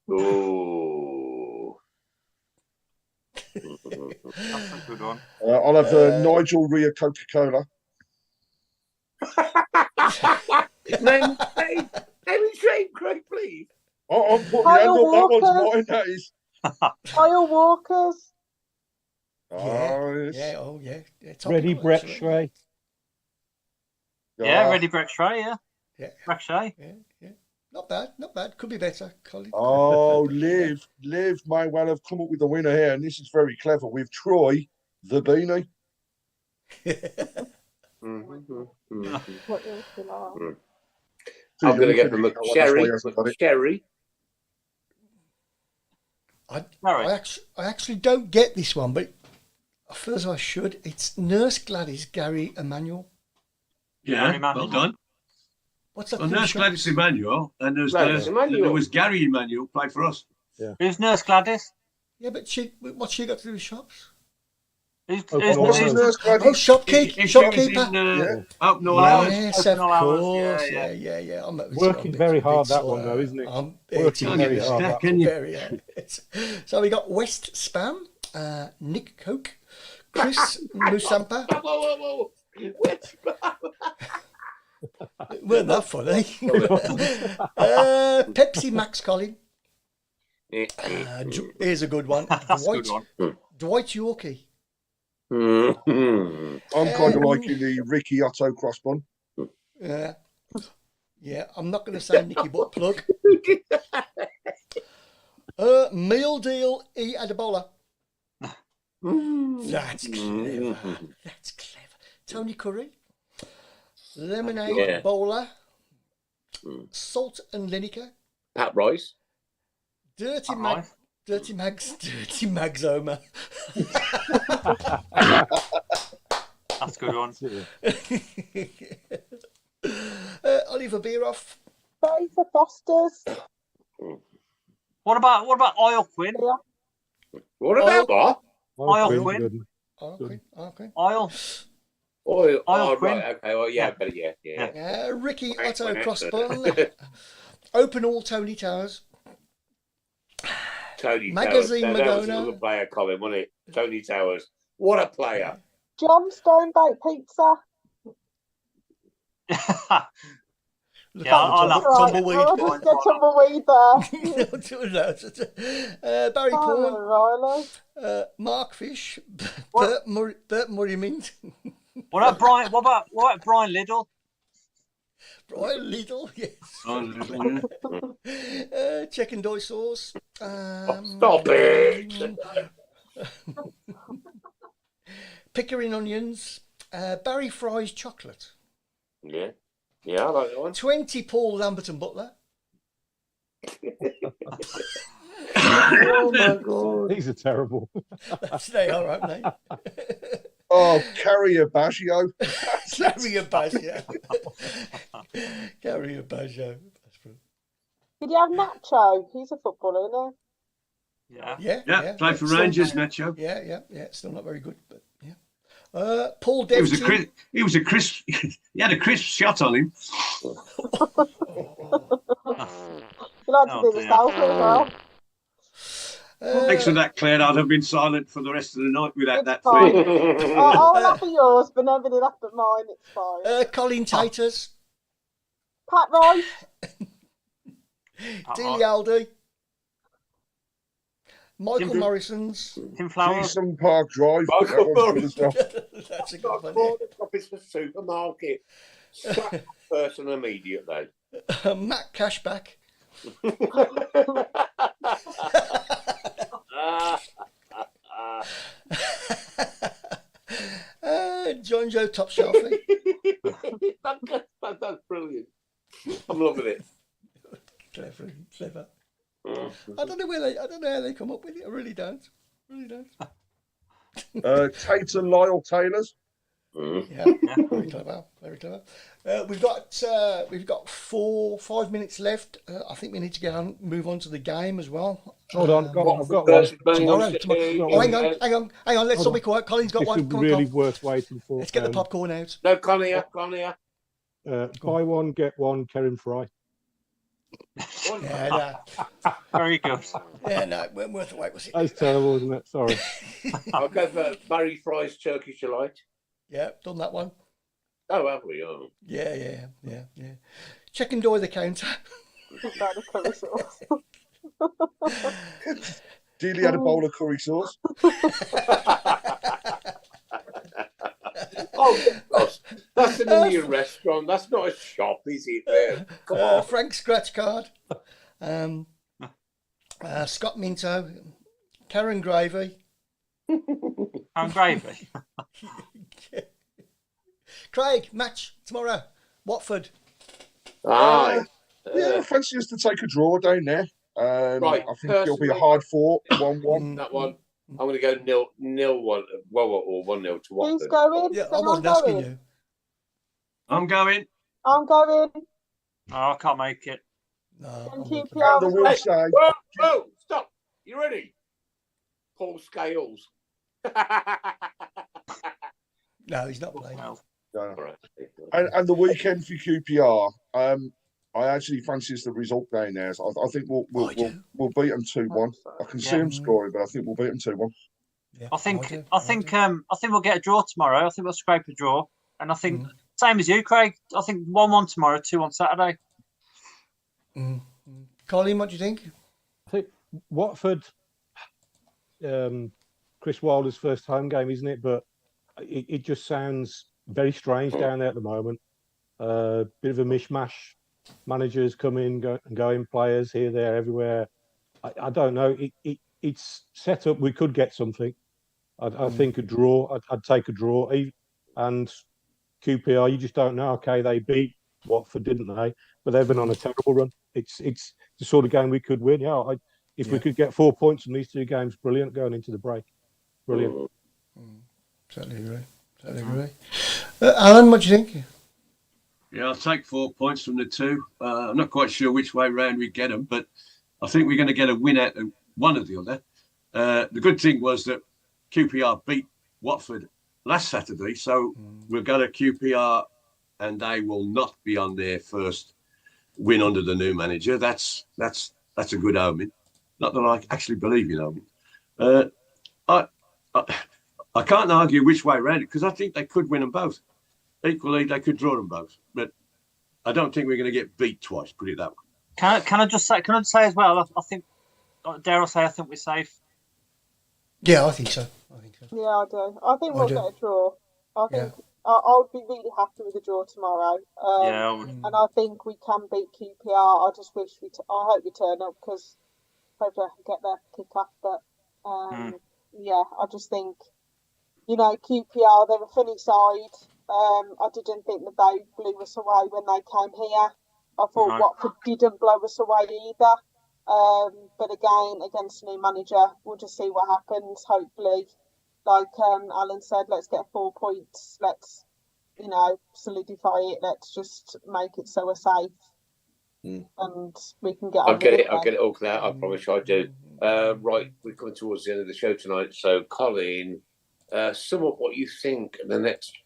[SPEAKER 3] Oh,
[SPEAKER 4] That's a good one.
[SPEAKER 6] I'll have Nigel Ria Coca-Cola.
[SPEAKER 3] Name shame, Craig, please.
[SPEAKER 6] I'm putting my hand up. That one's mine. That is.
[SPEAKER 5] Kyle Walkers.
[SPEAKER 7] Yeah. Oh, yeah.
[SPEAKER 8] Ready, Brett Shrey.
[SPEAKER 4] Yeah, Ready Brett Shrey,
[SPEAKER 7] Yeah.
[SPEAKER 4] Brett Shrey.
[SPEAKER 7] Yeah. Not bad. Could be better, Colin.
[SPEAKER 6] Oh, Liv may well have come up with the winner here, and this is very clever with Troy the Beanie.
[SPEAKER 5] What else do I like?
[SPEAKER 3] I'm going to get them Sherry.
[SPEAKER 7] I actually don't get this one, but I feel as I should. It's Nurse Gladys Gary Emanuel.
[SPEAKER 2] Yeah, well done.
[SPEAKER 7] What's that?
[SPEAKER 2] Well, Nurse Gladys Emanuel, and there was Gary Emanuel played for us.
[SPEAKER 8] Yeah.
[SPEAKER 4] Who's Nurse Gladys?
[SPEAKER 7] Yeah, but what's she got to do with shops?
[SPEAKER 2] Shopkeeper. Up North Hours.
[SPEAKER 7] Yes, of course. Yeah.
[SPEAKER 8] Working very hard, that one, though, isn't it? Working very hard.
[SPEAKER 7] So we got West Spam, Nick Coke, Chris Musampa.
[SPEAKER 3] Whoa. Which?
[SPEAKER 7] Weren't that funny? Pepsi Max, Colin. Here's a good one.
[SPEAKER 4] That's a good one.
[SPEAKER 7] Dwight Yorkie.
[SPEAKER 6] I'm kind of liking the Ricky Otto crossbun.
[SPEAKER 7] Yeah, I'm not going to say Nicky Butt Plug. Meal Deal E Adebola. That's clever. That's clever. Tony Curry. Lemonade Bowler. Salt and Lineker.
[SPEAKER 3] Pat Rice.
[SPEAKER 7] Dirty Mags Homer.
[SPEAKER 4] That's a good one.
[SPEAKER 7] Oliver Bierhoff.
[SPEAKER 5] Fraser Fosters.
[SPEAKER 4] What about Oil Quinn?
[SPEAKER 3] What about what?
[SPEAKER 4] Oil Quinn. Oil.
[SPEAKER 3] Oh,
[SPEAKER 4] Quinn.
[SPEAKER 3] right. Okay. Well, yeah, but yeah.
[SPEAKER 7] Ricky Otto Crossbun. Open All Tony Towers.
[SPEAKER 3] Tony
[SPEAKER 7] Magazine
[SPEAKER 3] Towers. That was
[SPEAKER 7] Magona.
[SPEAKER 3] another player, Colin, wasn't it? Tony Towers. What a player.
[SPEAKER 5] John Stone Baked Pizza.
[SPEAKER 4] I'll have
[SPEAKER 7] Tumbleweed.
[SPEAKER 5] I'll just get tumbleweed there.
[SPEAKER 7] Barry Pawn.
[SPEAKER 5] Riley.
[SPEAKER 7] Mark Fish. Bert Murray Mint.
[SPEAKER 4] What about Brian? What about Brian Liddell?
[SPEAKER 7] Brian Liddell, yes. Chicken Doy Sauce.
[SPEAKER 3] Stop it.
[SPEAKER 7] Pickering Onions. Barry Fry's Chocolate.
[SPEAKER 3] Yeah, I like that one.
[SPEAKER 7] 20 Paul Lamberton Butler.
[SPEAKER 3] Oh my God.
[SPEAKER 8] These are terrible.
[SPEAKER 7] They are, aren't they?
[SPEAKER 6] Oh, Carrier Baggio.
[SPEAKER 7] Carrier Baggio. Carrier Baggio. That's brilliant.
[SPEAKER 5] Did you have Nacho? He's a footballer, isn't he?
[SPEAKER 7] Yeah.
[SPEAKER 2] Played for Rangers, Nacho.
[SPEAKER 7] Yeah. Still not very good, but yeah. Paul
[SPEAKER 2] He
[SPEAKER 7] Devlin.
[SPEAKER 2] was a crisp. He had a crisp shot on him.
[SPEAKER 5] You like to do the selfie as well.
[SPEAKER 2] Thanks for that, Claire. I'd have been silent for the rest of the night without that
[SPEAKER 5] Fine.
[SPEAKER 2] thing.
[SPEAKER 5] I'll laugh at yours, but nobody laughed at mine. It's fine.
[SPEAKER 7] Colin Taters.
[SPEAKER 5] Pat Rice.
[SPEAKER 7] Dealey Aldi. Michael Morrison's.
[SPEAKER 4] Tim Flowers.
[SPEAKER 6] Jason Park Drive.
[SPEAKER 3] Michael
[SPEAKER 6] Well.
[SPEAKER 7] That's a good one.
[SPEAKER 3] It's the supermarket. Sack person immediately.
[SPEAKER 7] Matt Cashback. John Joe Top Shelfie.
[SPEAKER 3] That's brilliant. I'm loving it.
[SPEAKER 7] Clever. I don't know how they come up with it. I really don't.
[SPEAKER 6] Tate and Lyle Taylors.
[SPEAKER 7] Yeah, very clever. We've got 5 minutes left. I think we need to move on to the game as well.
[SPEAKER 8] Hold on, I've got one.
[SPEAKER 7] Tomorrow. Hang on. Let's all be quiet. Colin's got one.
[SPEAKER 8] This is really worth waiting for.
[SPEAKER 7] Let's get the popcorn out.
[SPEAKER 3] No, come here.
[SPEAKER 8] Buy one, get one, Karen Fry.
[SPEAKER 7] Yeah, no.
[SPEAKER 4] Very good.
[SPEAKER 7] Yeah, no, it weren't worth the wait, was it?
[SPEAKER 8] That's terrible, isn't it? Sorry.
[SPEAKER 3] I'll go for Barry Fry's Turkish Delight.
[SPEAKER 7] Yeah, done that one.
[SPEAKER 3] Oh, have we? Oh.
[SPEAKER 7] Yeah. Check and door the counter.
[SPEAKER 6] Dealey had a bowl of curry sauce.
[SPEAKER 3] Oh, gosh. That's an Indian restaurant. That's not a shop, is it? Come on.
[SPEAKER 7] Frank Scratch Card. Scott Minto. Karen Gravy.
[SPEAKER 4] Karen Gravy.
[SPEAKER 7] Craig, match tomorrow. Watford.
[SPEAKER 3] Aye.
[SPEAKER 6] Yeah, I fancy us to take a draw down there.
[SPEAKER 3] Right,
[SPEAKER 6] I think it'll be a hard fought 1-1.
[SPEAKER 3] That one. I'm going to go 0-1. Well, or 1-0 to Watford.
[SPEAKER 5] Who's going?
[SPEAKER 7] Yeah, I wasn't asking you.
[SPEAKER 2] I'm going.
[SPEAKER 5] Oh,
[SPEAKER 4] I can't make it.
[SPEAKER 7] No.
[SPEAKER 5] And QPR
[SPEAKER 6] And the
[SPEAKER 5] was
[SPEAKER 6] will
[SPEAKER 5] like,
[SPEAKER 6] say,
[SPEAKER 3] Whoa, stop. You ready? Paul Scales.
[SPEAKER 7] No, he's not playing.
[SPEAKER 3] All right.
[SPEAKER 6] and the weekend for QPR, I actually fancy us the result down there. So I think we'll beat them 2-1. I can see them scoring, but I think we'll beat them 2-1.
[SPEAKER 7] Yeah,
[SPEAKER 4] I think we'll get a draw tomorrow. I think we'll scrape a draw, and I think same as you, Craig. I think 1-1 tomorrow, 2 on Saturday.
[SPEAKER 7] Colin, what do you think?
[SPEAKER 8] I think Watford, Chris Wilder's first home game, isn't it? But it just sounds very strange down there at the moment. Bit of a mishmash. Managers come in, going, players here, there, everywhere. I don't know. It's set up. We could get something. I think a draw. I'd take a draw. And QPR, you just don't know. Okay, they beat Watford, didn't they? But they've been on a terrible run. It's the sort of game we could win. Yeah, if we could get 4 points from these 2 games, brilliant going into the break. Brilliant.
[SPEAKER 7] Certainly agree. Alan, what do you think?
[SPEAKER 2] Yeah, I'll take 4 points from the 2. I'm not quite sure which way round we get them, but I think we're going to get a win out of one or the other. The good thing was that QPR beat Watford last Saturday, so we'll go to QPR and they will not be on their first win under the new manager. That's a good omen. Not that I actually believe in omen. I can't argue which way around it because I think they could win them both. Equally, they could draw them both, but I don't think we're going to get beat twice. Put it that way.
[SPEAKER 4] Can I just say as well? I think, dare I say, I think we're safe.
[SPEAKER 7] Yeah, I think so.
[SPEAKER 5] Yeah, I do. I think we'll get a draw. I think I would be really happy with a draw tomorrow.
[SPEAKER 4] I would.
[SPEAKER 5] And I think we can beat QPR. I just wish I hope we turn up because hopefully I can get their kick off. But I just think, QPR, they're a funny side. I didn't think that they blew us away when they came here. I thought Watford didn't blow us away either. But again, against a new manager, we'll just see what happens. Hopefully, like Alan said, let's get 4 points. Let's, solidify it. Let's just make it so we're safe. And we can get on.
[SPEAKER 3] I'll get it all clear. I promise I do. Right, we're coming towards the end of the show tonight. So, Colin, sum up what you think the next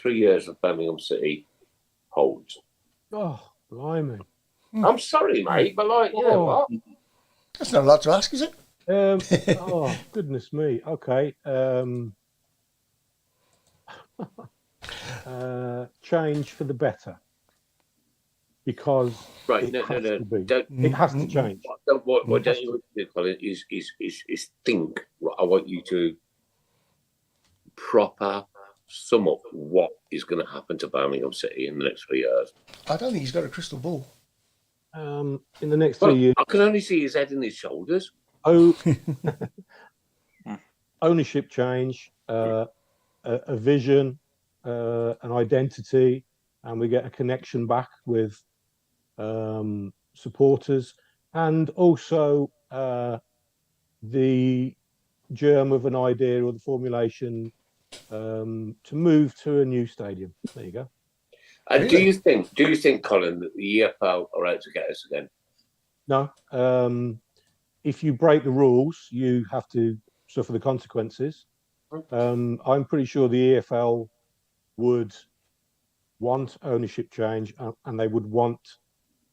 [SPEAKER 3] 3 years of Birmingham City holds.
[SPEAKER 8] Oh, blimey.
[SPEAKER 3] I'm sorry, mate, but you know what?
[SPEAKER 7] That's not a lot to ask, is it?
[SPEAKER 8] Oh, goodness me. Okay. Change for the better. Because it has to change.
[SPEAKER 3] What don't you do, Colin, is think. I want you to proper sum up what is going to happen to Birmingham City in the next 3 years.
[SPEAKER 7] I don't think he's got a crystal ball.
[SPEAKER 8] In the next 3 years,
[SPEAKER 3] I can only see his head and his shoulders.
[SPEAKER 8] Ownership change, a vision, an identity, and we get a connection back with supporters, and also the germ of an idea or the formulation to move to a new stadium. There you go.
[SPEAKER 3] And really? Do you think, Colin, that the EFL are out to get us again?
[SPEAKER 8] No. If you break the rules, you have to suffer the consequences. I'm pretty sure the EFL would want ownership change, and they would want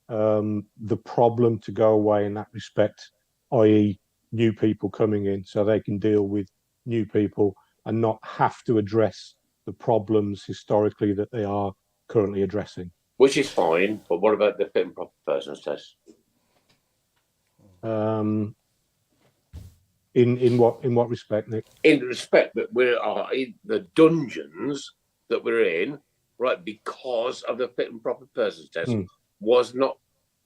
[SPEAKER 8] the problem to go away in that respect, i.e. new people coming in so they can deal with new people and not have to address the problems historically that they are currently addressing.
[SPEAKER 3] Which is fine, but what about the fit and proper persons test?
[SPEAKER 8] In what respect, Nick?
[SPEAKER 3] In the respect that we are in the dungeons that we're in, right, because of the fit and proper persons test was not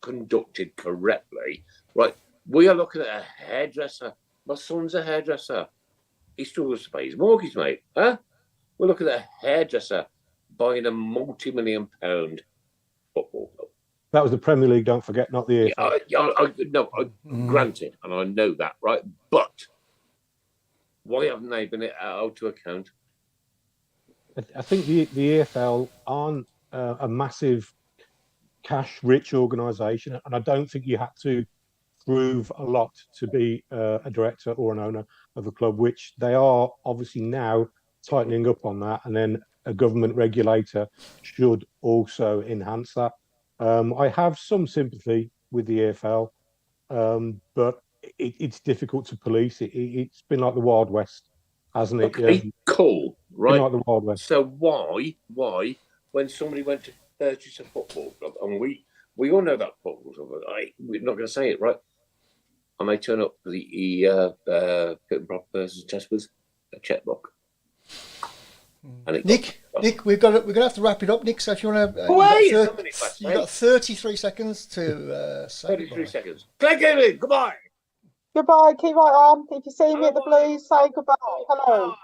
[SPEAKER 3] conducted correctly, right? We are looking at a hairdresser. My son's a hairdresser. He struggles to pay his mortgage, mate. Huh? We're looking at a hairdresser buying a multi-million-pound football club.
[SPEAKER 8] That was the Premier League, don't forget, not the EFL.
[SPEAKER 3] Granted, and I know that, right? But why haven't they been held to account?
[SPEAKER 8] I think the EFL aren't a massive cash-rich organisation, and I don't think you have to prove a lot to be a director or an owner of a club, which they are obviously now tightening up on that, and then a government regulator should also enhance that. I have some sympathy with the EFL, but it's difficult to police. It's been like the Wild West hasn't it?
[SPEAKER 3] Okay, cool, right?
[SPEAKER 8] Like the Wild West.
[SPEAKER 3] So why, when somebody went to purchase a football club, and we all know that football club, we're not going to say it, right? And they turn up for the fit and proper person's test with a checkbook. And
[SPEAKER 7] Nick, we're gonna have to wrap it up, Nick. So if you want to, you got 33 seconds to say
[SPEAKER 3] 33
[SPEAKER 7] goodbye.
[SPEAKER 3] seconds. Click in. Goodbye.
[SPEAKER 5] Goodbye. Keep right on. If you see me at the Blues, say goodbye. Hello.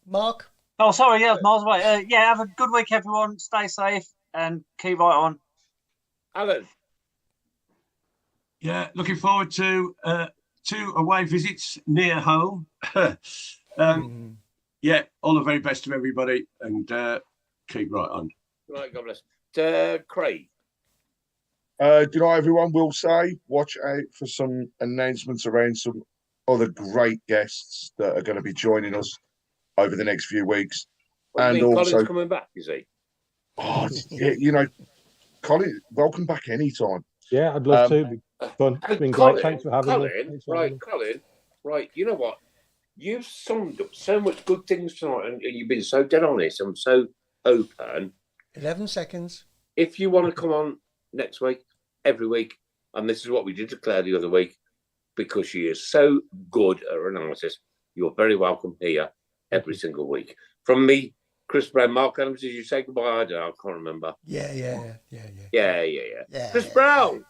[SPEAKER 7] Mark.
[SPEAKER 4] Oh, sorry. Yeah, miles away. Yeah, have a good week, everyone. Stay safe and keep right on.
[SPEAKER 3] Alan.
[SPEAKER 2] Yeah, looking forward to 2 away visits near home. Yeah, all the very best to everybody, and keep right on.
[SPEAKER 3] Right, God bless. Craig.
[SPEAKER 6] Good night, everyone. We'll say watch out for some announcements around some other great guests that are going to be joining us over the next few weeks.
[SPEAKER 3] And
[SPEAKER 6] also,
[SPEAKER 3] Colin's coming back, is he?
[SPEAKER 6] Oh, yeah, Colin, welcome back anytime.
[SPEAKER 8] Yeah, I'd love to. Fun. It's been
[SPEAKER 3] Colin,
[SPEAKER 8] great. Thanks for having me.
[SPEAKER 3] Colin, right, you know what? You've summed up so much good things tonight, and you've been so dead honest and so open.
[SPEAKER 7] 11 seconds.
[SPEAKER 3] If you want to come on next week, every week, and this is what we did to Claire the other week, because she is so good at her analysis, you're very welcome here every single week. From me, Chris Browne, Mark Adams, did you say goodbye? I don't know, I can't remember.
[SPEAKER 7] Yeah.
[SPEAKER 3] Chris Browne.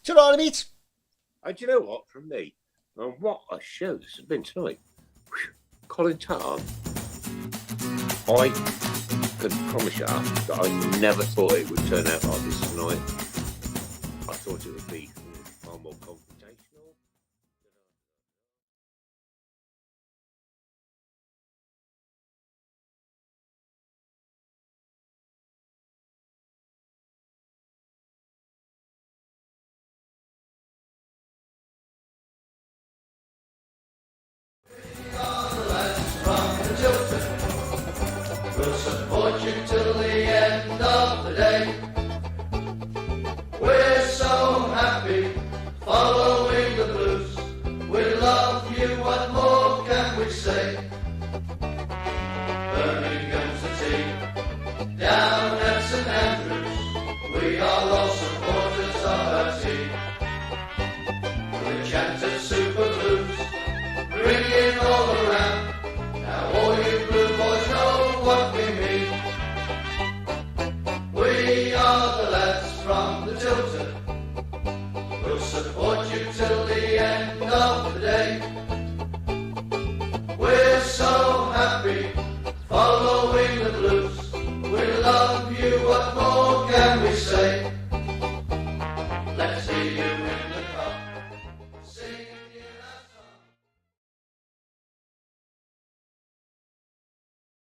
[SPEAKER 7] Ta-ra, mates.
[SPEAKER 3] And do you know what? From me, and what a show this has been tonight. Colin Tattum. I can promise you that I never thought it would turn out like this tonight. I thought it would be far more confrontational.
[SPEAKER 1] We'll support you till the end of the day. We're so happy following the Blues. We love you, what more can we say? Birmingham's the team, down at St Andrews. We are all supporters of our team. We chant the Super Blues, ringing all around. Now all you blue boys know what we mean. We are the lads from the Tilton. We'll support you till the end of the day. We're so happy following the Blues. We love you, what more can we say? Let's hear you